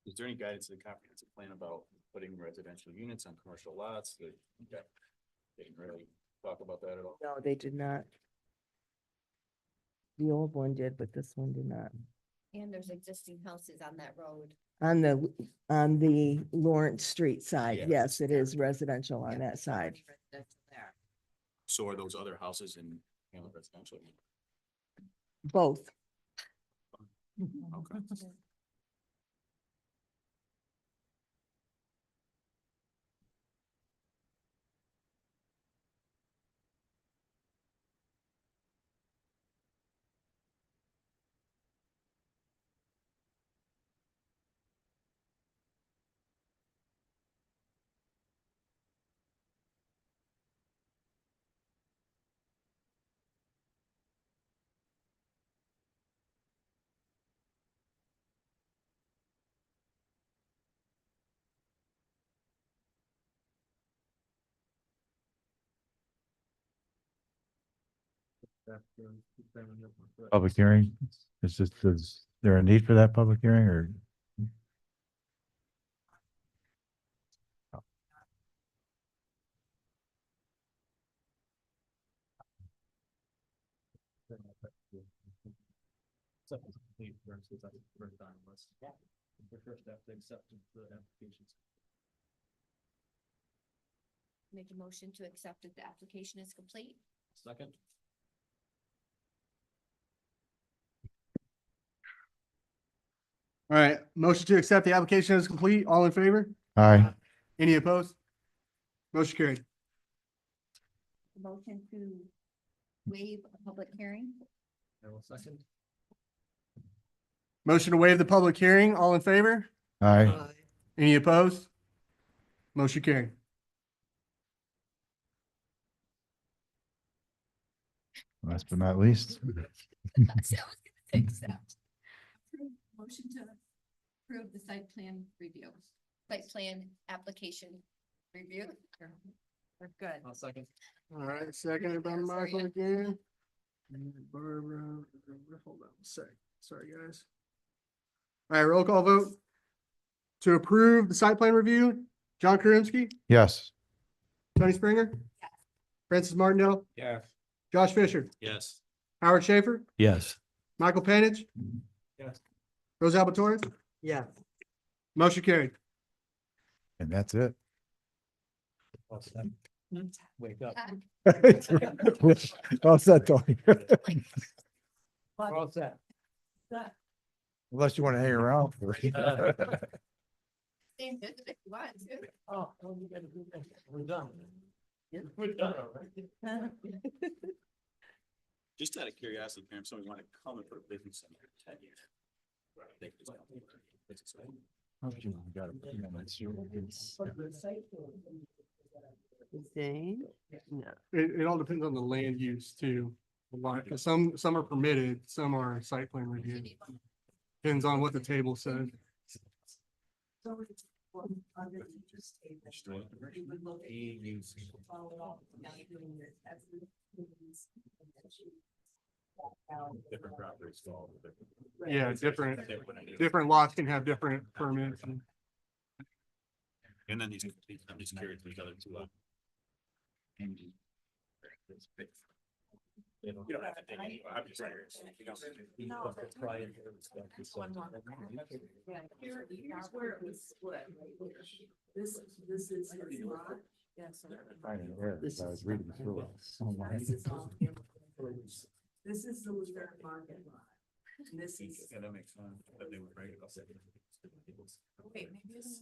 Is there any guidance in the comprehensive plan about putting residential units on commercial lots? They didn't really talk about that at all. No, they did not. The old one did, but this one did not. And there's existing houses on that road. On the Lawrence Street side, Yeah. yes, it is residential on that side. So are those other houses in Hamlet residential? Both. Okay. Public hearing? Is there a need for that public hearing or? Make a motion to accept that the application is complete. Second. All right, motion to accept the application is complete. All in favor? Aye. Any opposed? Motion carried. Motion to waive a public hearing. I will second. Motion to waive the public hearing. All in favor? Aye. Any opposed? Motion carried. Last but not least. Accept. Motion to approve the site plan review, site plan application review. We're good. I'll second. All right, seconded by Michael again. And Barbara, hold on a sec. Sorry, guys. All right, roll call vote. To approve the site plan review, John Karimsky, Yes. Tony Springer, Francis Martindale, Yes. Josh Fisher, Yes. Howard Schaefer, Yes. Michael Penich, Yes. Rose Albatore, Yeah. motion carried. And that's it. Wake up. All set, Tony. We're all set. Unless you want to hang around for it. Same visit if you want to. Oh, well, you gotta do that. We're done. We're done already. Just out of curiosity, Pam, somebody want to come and put a business in here 10 years. Zane? No. It all depends on the land use too. A lot, 'cause some are permitted, some are site plan review. Depends on what the table said. Different properties. Yeah, different lots can have different permits. And then I'm just curious, there's other two. You don't have to take any. I'm just curious. No. Yeah, here's where it was split. This is his lot. Yes. I was reading through it. This is the Luzerne market lot. And this is. Yeah, that makes sense. But they were right about that. Wait, maybe this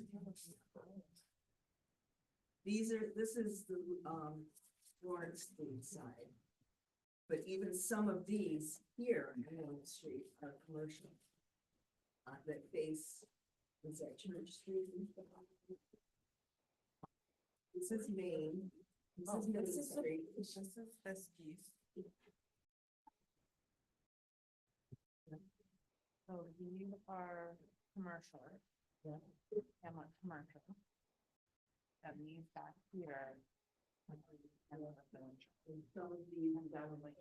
is the, Lawrence Street side. But even some of these here on Lawrence Street are commercial. That face, is that Church Street? This is Maine. This is Mississippi. This is this piece. So these are commercial. Yeah. Hamlet commercial. And these back here. And residential. And some of these down like.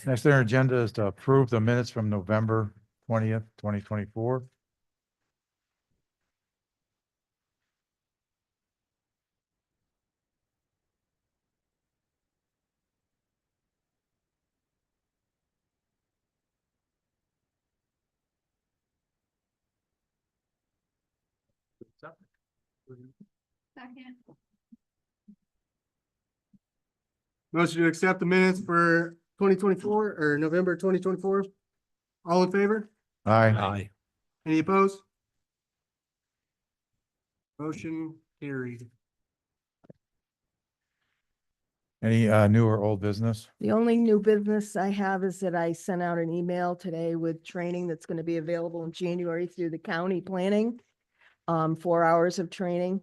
Next on our agenda is to approve the minutes from November 20th, 2024. Second. Motion to accept the minutes for 2024 or November 2024. All in favor? Aye. Any opposed? Motion carried. Any new or old business? The only new business I have is that I sent out an email today with training that's going to be available in January through the county planning. 4 hours of training.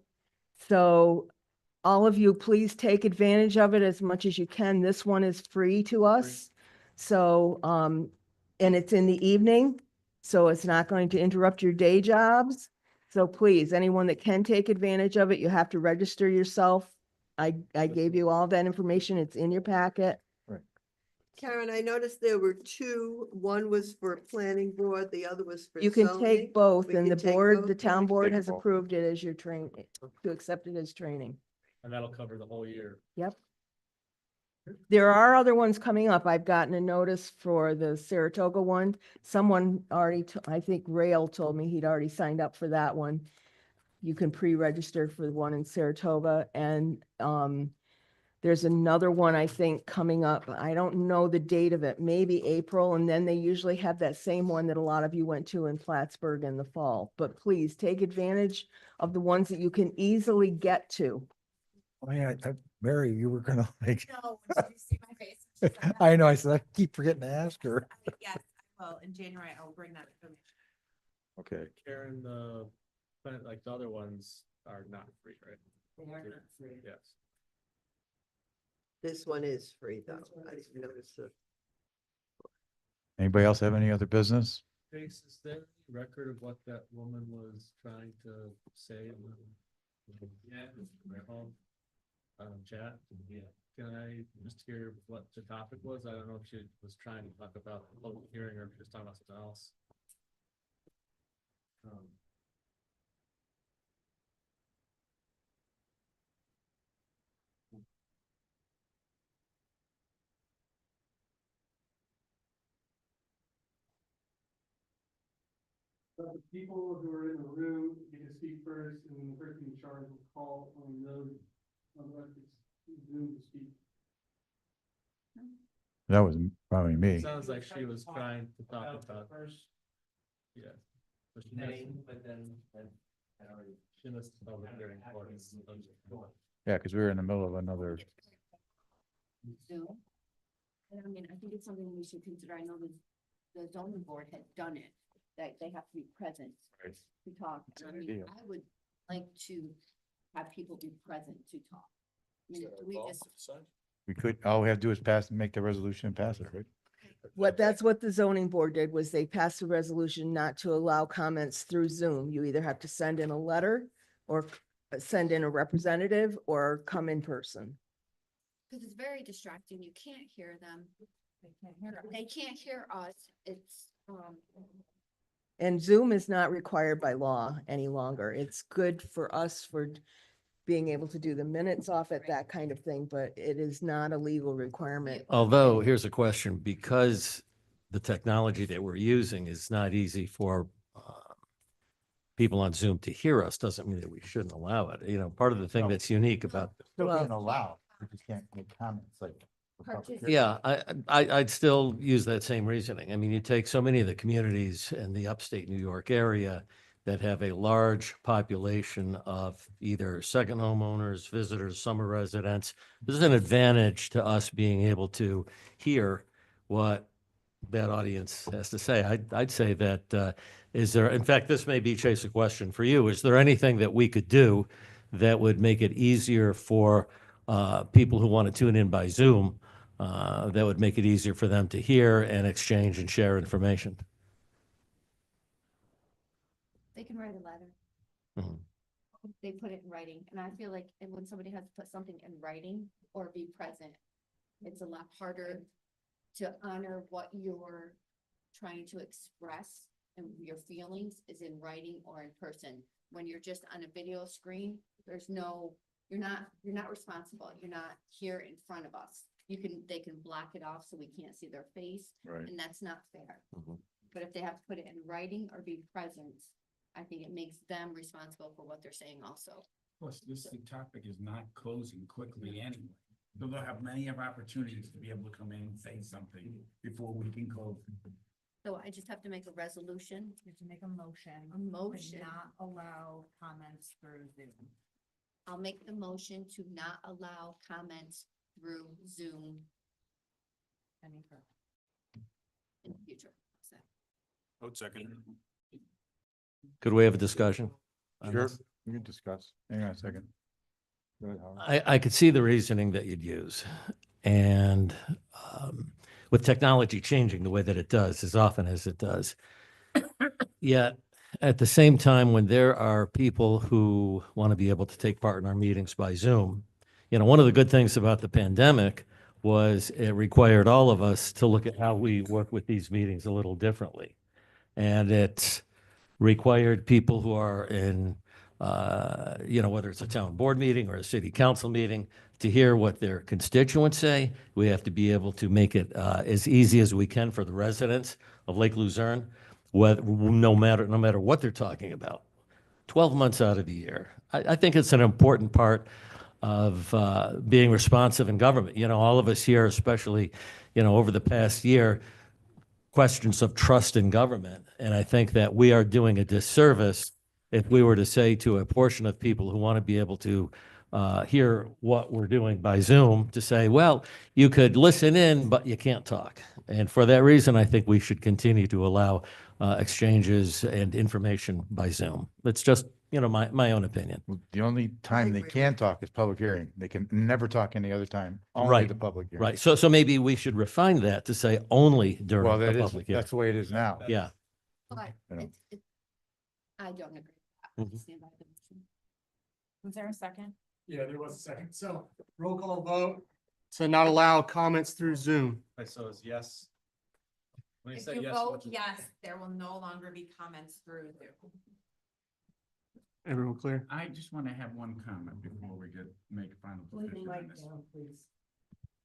So all of you, please take advantage of it as much as you can. This one is free to us. So, and it's in the evening, so it's not going to interrupt your day jobs. So please, anyone that can take advantage of it, you have to register yourself. I gave you all that information. It's in your packet. Karen, I noticed there were two. One was for planning board, the other was for You can zoning. take both, We and the can take board, both? the town board Take has both. approved it as your training, to accept it as training. And that'll cover the whole year. Yep. There are other ones coming up. I've gotten a notice for the Saratoga one. Someone already, I think Rail told me he'd already signed up for that one. You can pre-register for the one in Saratoga, and there's another one, I think, coming up. I don't know the date of it, maybe April, and then they usually have that same one that a lot of you went to in Plattsburgh in the fall. But please take advantage of the ones that you can easily get to. Oh, yeah, Mary, you were gonna like. No, did you see my face? I know, I said, I keep forgetting to ask her. Yes, well, in January, I will bring that information. Okay. Karen, like the other ones are not free, right? They are not free. Yes. This one is free though. I noticed it. Anybody else have any other business? Grace, is there any record of what that woman was trying to say? Chat? Yeah. Can I just hear what the topic was? I don't know if she was trying to talk about the public hearing or if she was talking about something else. The people who are in the room get to speak first, and then the person in charge will call on those on the Zoom to speak. That was probably me. Sounds like she was trying to talk about. First. Yeah. But she missed the public hearing part. Yeah, because we were in the middle of another. Zoom. And I mean, I think it's something we should consider. I know the zoning board had done it, that they have to be present Right. to talk. That's a And I good mean, idea. I would like to have people be present to talk. I mean, do we just, We could, all we have to do is make the resolution and pass it, right? That's what the zoning board did, was they passed a resolution not to allow comments through Zoom. You either have to send in a letter or send in a representative or come in person. Because it's very distracting. You can't hear them. They can't hear us. It's, And Zoom is not required by law any longer. It's good for us for being able to do the minutes off it, that kind of thing, but it is not a legal requirement. Although, here's a question, because the technology that we're using is not easy for people on Zoom to hear us, doesn't mean that we shouldn't allow it. You know, part of the thing that's unique about. Still being allowed, we just can't make comments like. Yeah, I'd still use that same reasoning. I mean, you take so many of the communities in the upstate New York area that have a large population of either second homeowners, visitors, summer residents. There's an advantage to us being able to hear what that audience has to say. I'd say that, is there, in fact, this may be, Chase, a question for you. Is there anything that we could do that would make it easier for people who want to tune in by Zoom, that would make it easier for them to hear and exchange and share information? They can write a letter. Mhm. They put it in writing, and I feel like when somebody has to put something in writing or be present, it's a lot harder to honor what you're trying to express and your feelings is in writing or in person. When you're just on a video screen, there's no, you're not responsible. You're not here in front of us. They can block it off so we can't see their face, Right. and that's not fair. Mhm. But if they have to put it in writing or be present, I think it makes them responsible for what they're saying also. Plus, this topic is not closing quickly anyway. So they'll have many of opportunities to be able to come in and say something before we can close. So I just have to make a resolution. You have to make a motion. A motion. To not allow comments through Zoom. I'll make the motion to not allow comments through Zoom Any further. in the future. So, Vote second. Could we have a discussion? on Sure, this? we can discuss. Hang on a second. Go ahead, Howard. I could see the reasoning that you'd use. And with technology changing the way that it does, as often as it does. Yet, at the same time, when there are people who want to be able to take part in our meetings by Zoom, one of the good things about the pandemic was it required all of us to look at how we work with these meetings a little differently. And it required people who are in, whether it's a town board meeting or a city council meeting, to hear what their constituents say. We have to be able to make it as easy as we can for the residents of Lake Luzerne, no matter what they're talking about, 12 months out of the year. I think it's an important part of being responsive in government. All of us here, especially, over the past year, questions of trust in government. And I think that we are doing a disservice if we were to say to a portion of people who want to be able to hear what we're doing by Zoom, to say, well, you could listen in, but you can't talk. And for that reason, I think we should continue to allow exchanges and information by Zoom. It's just, my own opinion. The only time they can talk is public hearing. They can never talk any other time, only Right, the public hearing. Right. So maybe we should refine that to say only Well, during that the is, public hearing. that's the way it is now. Yeah. but You know. I don't agree. I Mhm. stand by the motion. Was there a second? Yeah, there was a second. So roll call vote to not allow comments through Zoom. So it's yes. When If you vote yes, there will no longer be comments through Zoom. Everyone clear? I just want to have one comment before we make a final decision on this.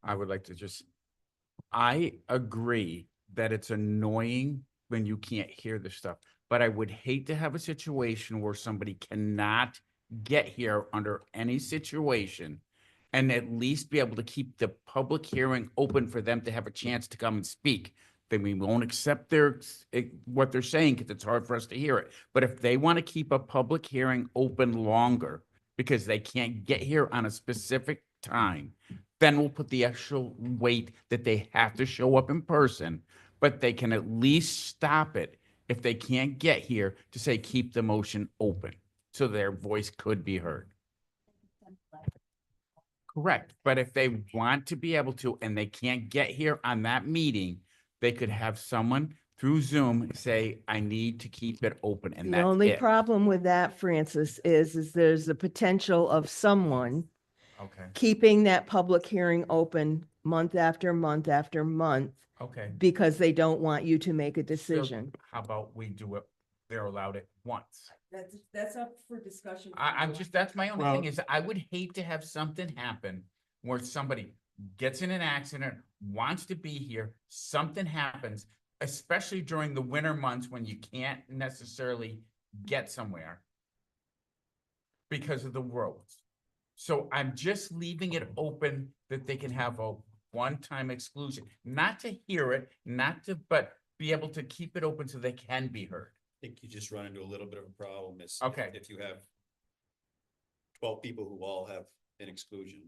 I would like to I agree that it's annoying when you can't hear the stuff, but I would hate to have a situation where somebody cannot get here under any situation and at least be able to keep the public hearing open for them to have a chance to come and speak. Then we won't accept what they're saying because it's hard for us to hear it. But if they want to keep a public hearing open longer because they can't get here on a specific time, then we'll put the actual weight that they have to show up in person, but they can at least stop it if they can't get here to say, keep the motion open, so their voice could be heard. Correct, but if they want to be able to, and they can't get here on that meeting, they could have someone through Zoom say, I need to keep it open, and The that's only it. problem with that, Francis, is there's a potential of someone Okay, keeping that public hearing open month after month after month okay. because they don't want you to make a So decision. how about we do it, they're allowed it once. That's up for discussion. I'm just, that's my only Well- thing is I would hate to have something happen where somebody gets in an accident, wants to be here, something happens, especially during the winter months when you can't necessarily get somewhere because of the roads. So I'm just leaving it open that they can have a one-time exclusion, not to hear it, but be able to keep it open so they can be heard. I think you just run into a little bit of a problem is Okay. if you have 12 people who all have an exclusion,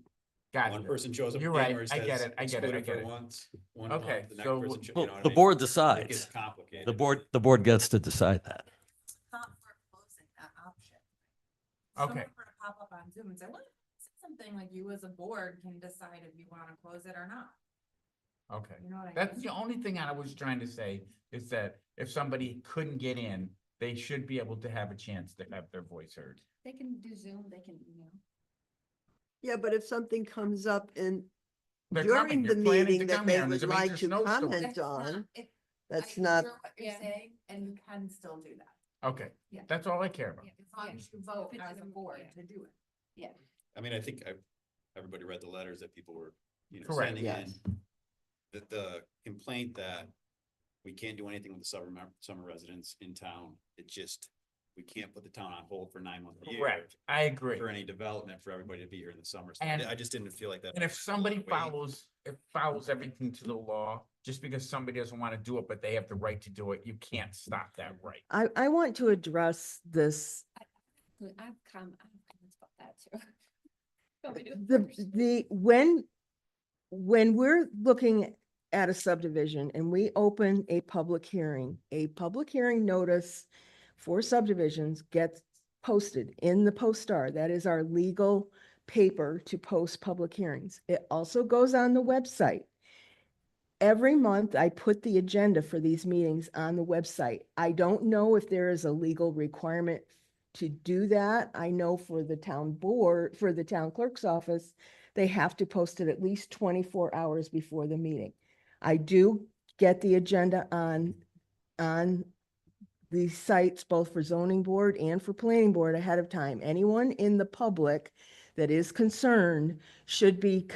Got One you. person shows up You're in right. January, I get says it. I it's get it. I good get for it. once, one Okay, month, the next so person, you Well, know what I the mean? board It gets decides. complicated. The board gets to decide that. Not foreclosing that option. Okay. Someone were to pop up on Zoom and say, well, it's something like you as a board can decide if you want to close it or not. Okay. You know what I That's mean? the only thing I was trying to say is that if somebody couldn't get in, they should be able to have a chance to have their voice heard. They can do Zoom, they can email. Yeah, but if something comes up in They're during coming, the they're planning meeting to that come they here and would there's a major like to snowstorm. comment That's not- on, it- that's I not, hear what you're saying, and you can still do that. Okay, Yeah. that's all I care about. As long as you vote If it's as a in- board yeah. to do it. Yeah. I mean, I think everybody read the letters that people were, Correct, sending in. yes. The complaint that we can't do anything with the summer residents in town, we can't put the town on hold for 9 months a year. Correct. I agree. For any development for everybody to be here in the summer. So And- I just didn't feel like that. And if somebody Wait. follows everything to the law, just because somebody doesn't want to do it, but they have the right to do it, you can't stop that right. I want to address this, I've comments about that too. Want me to do it the, first? the, when we're looking at a subdivision and we open a public hearing notice for subdivisions gets posted in the Post-Star. That is our legal paper to post public hearings. It also goes on the website. Every month, I put the agenda for these meetings on the website. I don't know if there is a legal requirement to do that. I know for the town board, for the town clerk's office, they have to post it at least 24 hours before the meeting. I do get the agenda on the sites, both for zoning board and for planning board ahead of time. Anyone in the public that is concerned should be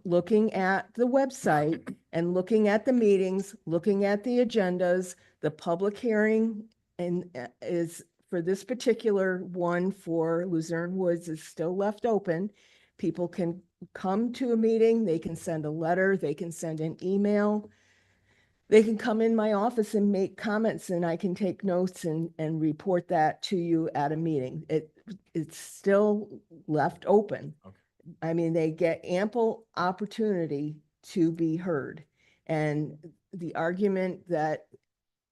looking at the website and looking at the meetings, looking at the agendas. The public hearing and is for this particular one for Luzerne Woods is still left open. People can come to a meeting, they can send a letter, they can send an email. They can come in my office and make comments and I can take notes and report that to you at a meeting. It's still left open. Okay. I mean, they get ample opportunity to be heard. And the argument that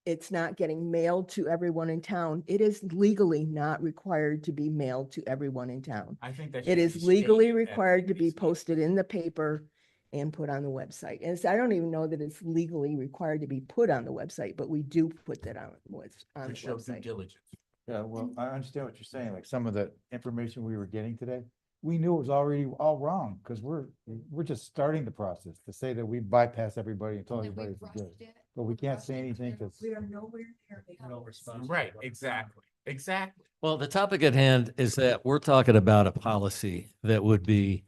it's not getting mailed to everyone in town, it is legally not required to be mailed to everyone in town. I think that It should is be legally stated at required to be previous meetings. posted in the paper and put on the website. And I don't even know that it's legally required to be put on the website, but we do put that on the To show due website. diligence. Yeah, well, I understand what you're saying, like some of the information we were getting today, we knew it was already all wrong, because we're just starting the process to say that we bypass everybody and told That we everybody to do rushed it. it. But we can't say anything because we are nowhere near. Right, exactly, exactly. Well, the topic at hand is that we're talking about a policy that would be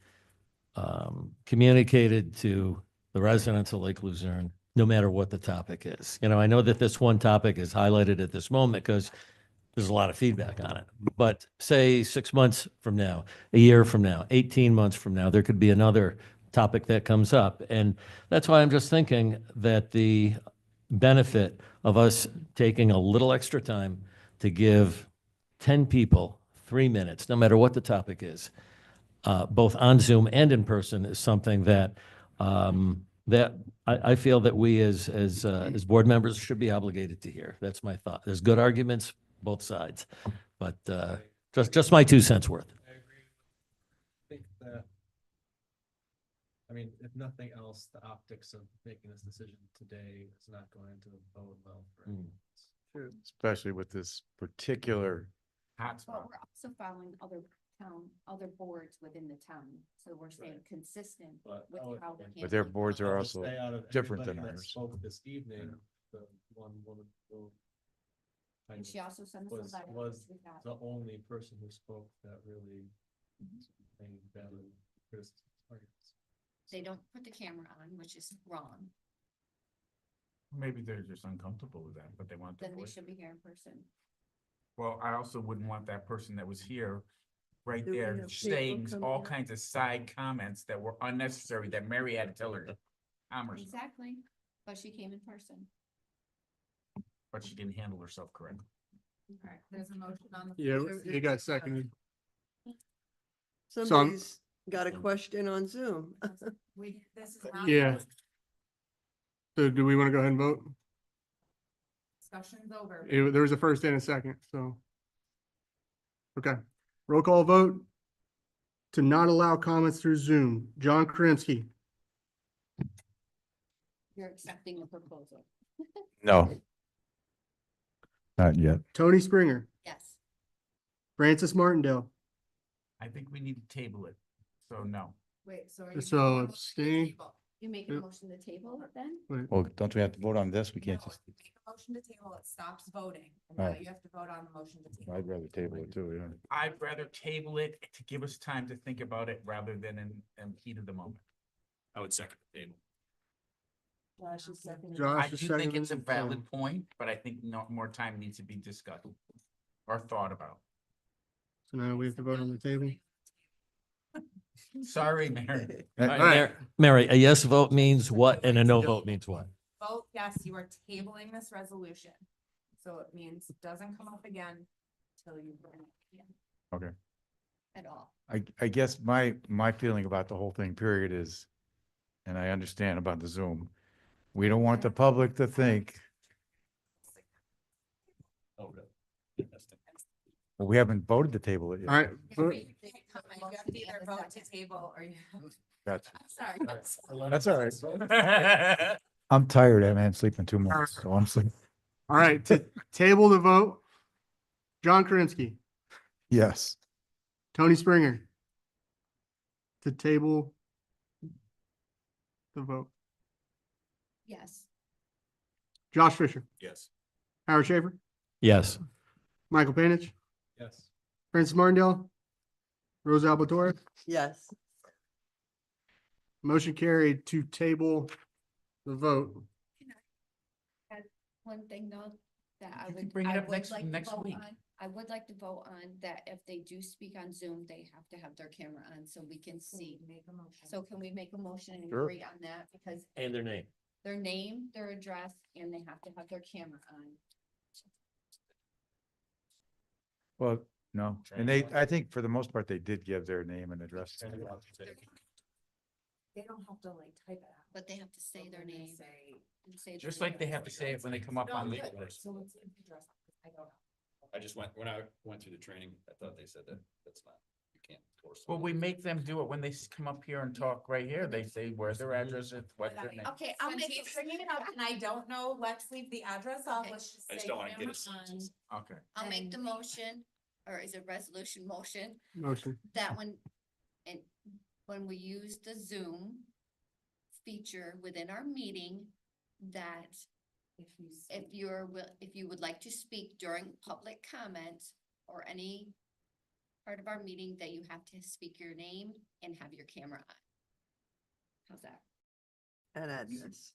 communicated to the residents of Lake Luzerne, no matter what the topic is. I know that this one topic is highlighted at this moment because there's a lot of feedback on it. But say 6 months from now, a year from now, 18 months from now, there could be another topic that comes up. And that's why I'm just thinking that the benefit of us taking a little extra time to give 10 people 3 minutes, no matter what the topic is, both on Zoom and in person, is something that that I feel that we as board members should be obligated to hear. That's my thought. There's good arguments both sides, but just my 2 cents worth. I agree. I think that, I mean, if nothing else, the optics of making this decision today is not going to bode well for anyone. especially with this particular, Hot But spot. we're also following other boards within the town, so we're staying consistent But with I would- how they but their handle it. boards are I'll just also say out of different than everybody that ours. spoke this evening, the one woman who kind And of she also sent us a was, letter. was with that. the only person who spoke that really made valid criticism. They don't put the camera on, which is wrong, Maybe they're just uncomfortable with that, but they want the then they voice. should be here in person. Well, I also wouldn't want that person that was here right Do we there have people saying coming all up? kinds of side comments that were unnecessary that Mary had to tell her. Commerce, Exactly, but she came in person. but she didn't handle herself correctly. Okay, there's a motion on the. Yeah, floor. you got seconded. So I'm- Somebody's got a question on Zoom. This is not. Yeah. So do we want to go ahead and vote? Discussion's over. There was a first and a second, so. Okay, roll call vote to not allow comments through Zoom. John Krimsky, You're accepting the proposal. No. Not yet. Tony Springer, Yes. Francis Martindale, I think we need to table it, so no. Wait, so are you? So making a motion to abstain. table? You make a motion to table it then? Well, don't we have to vote on this? We can't No, just, if you make a motion to table, it stops voting. And Oh. now you have to vote on the motion to table. I'd rather table it too, yeah. I'd rather table it to give us time to think about it rather than in heat of the moment. I would second the table. Josh is seconding. Josh I is do think seconding it's a the valid point, but I think more time needs to be discussed or thought about. So now we have to vote on the table. Sorry, Mary. All right. Mary, a yes vote means what and a no vote means what? Vote yes, you are tabling this resolution. So it means it doesn't come up again till you bring it in. Okay. At all. I guess my feeling about the whole thing period is, and I understand about the Zoom, we don't want the public to think, Oh, really? well, we haven't voted to table it All yet. right, vote. You have to either vote to table or you. Gotcha. Sorry. That's all right. I'm tired. I haven't had sleeping 2 months, so I'm sleeping. All right, to table the vote. John Krimsky, Yes. Tony Springer. To table the vote. Yes. Josh Fisher, Yes. Howard Schaefer, Yes. Michael Penich, Yes. Francis Martindale, Rose Albator. Yes. Motion carried to table the vote. Add one thing though, that I You can would, bring it I up would next- like to next vote week. on. I would like to vote on that if they do speak on Zoom, they have to have their camera on so we can see. Make a motion. So can we make a motion and Sure. agree on that? Because And their name. their name, their address, and they have to have their camera on. Well, no, and I think for the most part, they did give their name and address. They don't have to like type it out. But they have to say their name. and say Just their like they address. have to say it when they come up on the list. So it's in the address. I don't know. I just when I went through the training, I thought they said that that's not, you can't force. Well, we make them do it when they come up here and talk right here. They say where's their address, what's their name. Okay, I'll make it bringing it up and I don't know, let's leave the address off, Okay. let's just I just say don't want to get camera us. on. Okay. I'll make the and- motion, or is it resolution motion, Motion. that when we use the Zoom feature within our meeting, that if you would like to speak during public comment or any part of our meeting, that you have to speak your name and have your camera on. How's that? And address.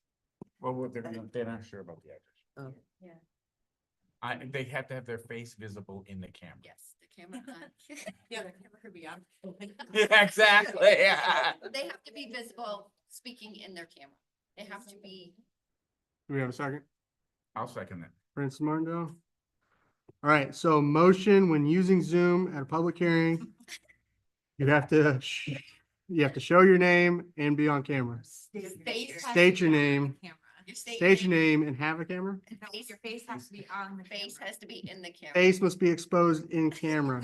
Well, they're not sure about the address. Oh. Yeah. They have to have their face visible in the camera. Yes, the camera on. Yeah, the camera could be on. Yeah, exactly, yeah. They have to be visible, speaking in their camera. They have to be, Do we have a second? I'll second that. Francis Martindale. All right, so motion when using Zoom at a public hearing. You have to, you have to show your name and be on camera. Your face has to State your be on the name. camera. your State your name and have a camera. No, your face has to be on the face camera. has to be in the camera. Face must be exposed in camera.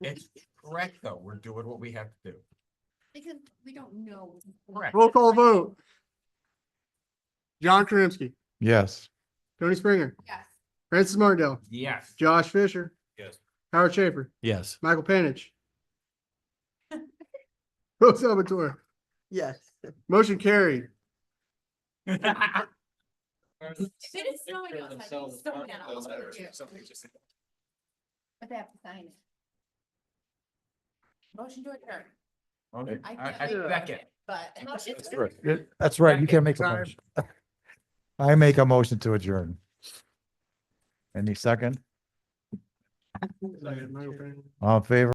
It's correct, though. We're doing what we have to do. Because we don't know. Correct. Roll call vote. John Krimsky, Yes. Tony Springer, Yes. Francis Martindale, Yes. Josh Fisher, Yes. Howard Schaefer, Yes. Michael Penich. Rose Albator. Yes. Motion carried. If it is snowing outside, it's snowing out. But they have to sign it. Motion to adjourn. Okay. I I can't make second. it, but. That's right. That's right. You can't make a motion. I make a motion to adjourn. Any second? All in favor?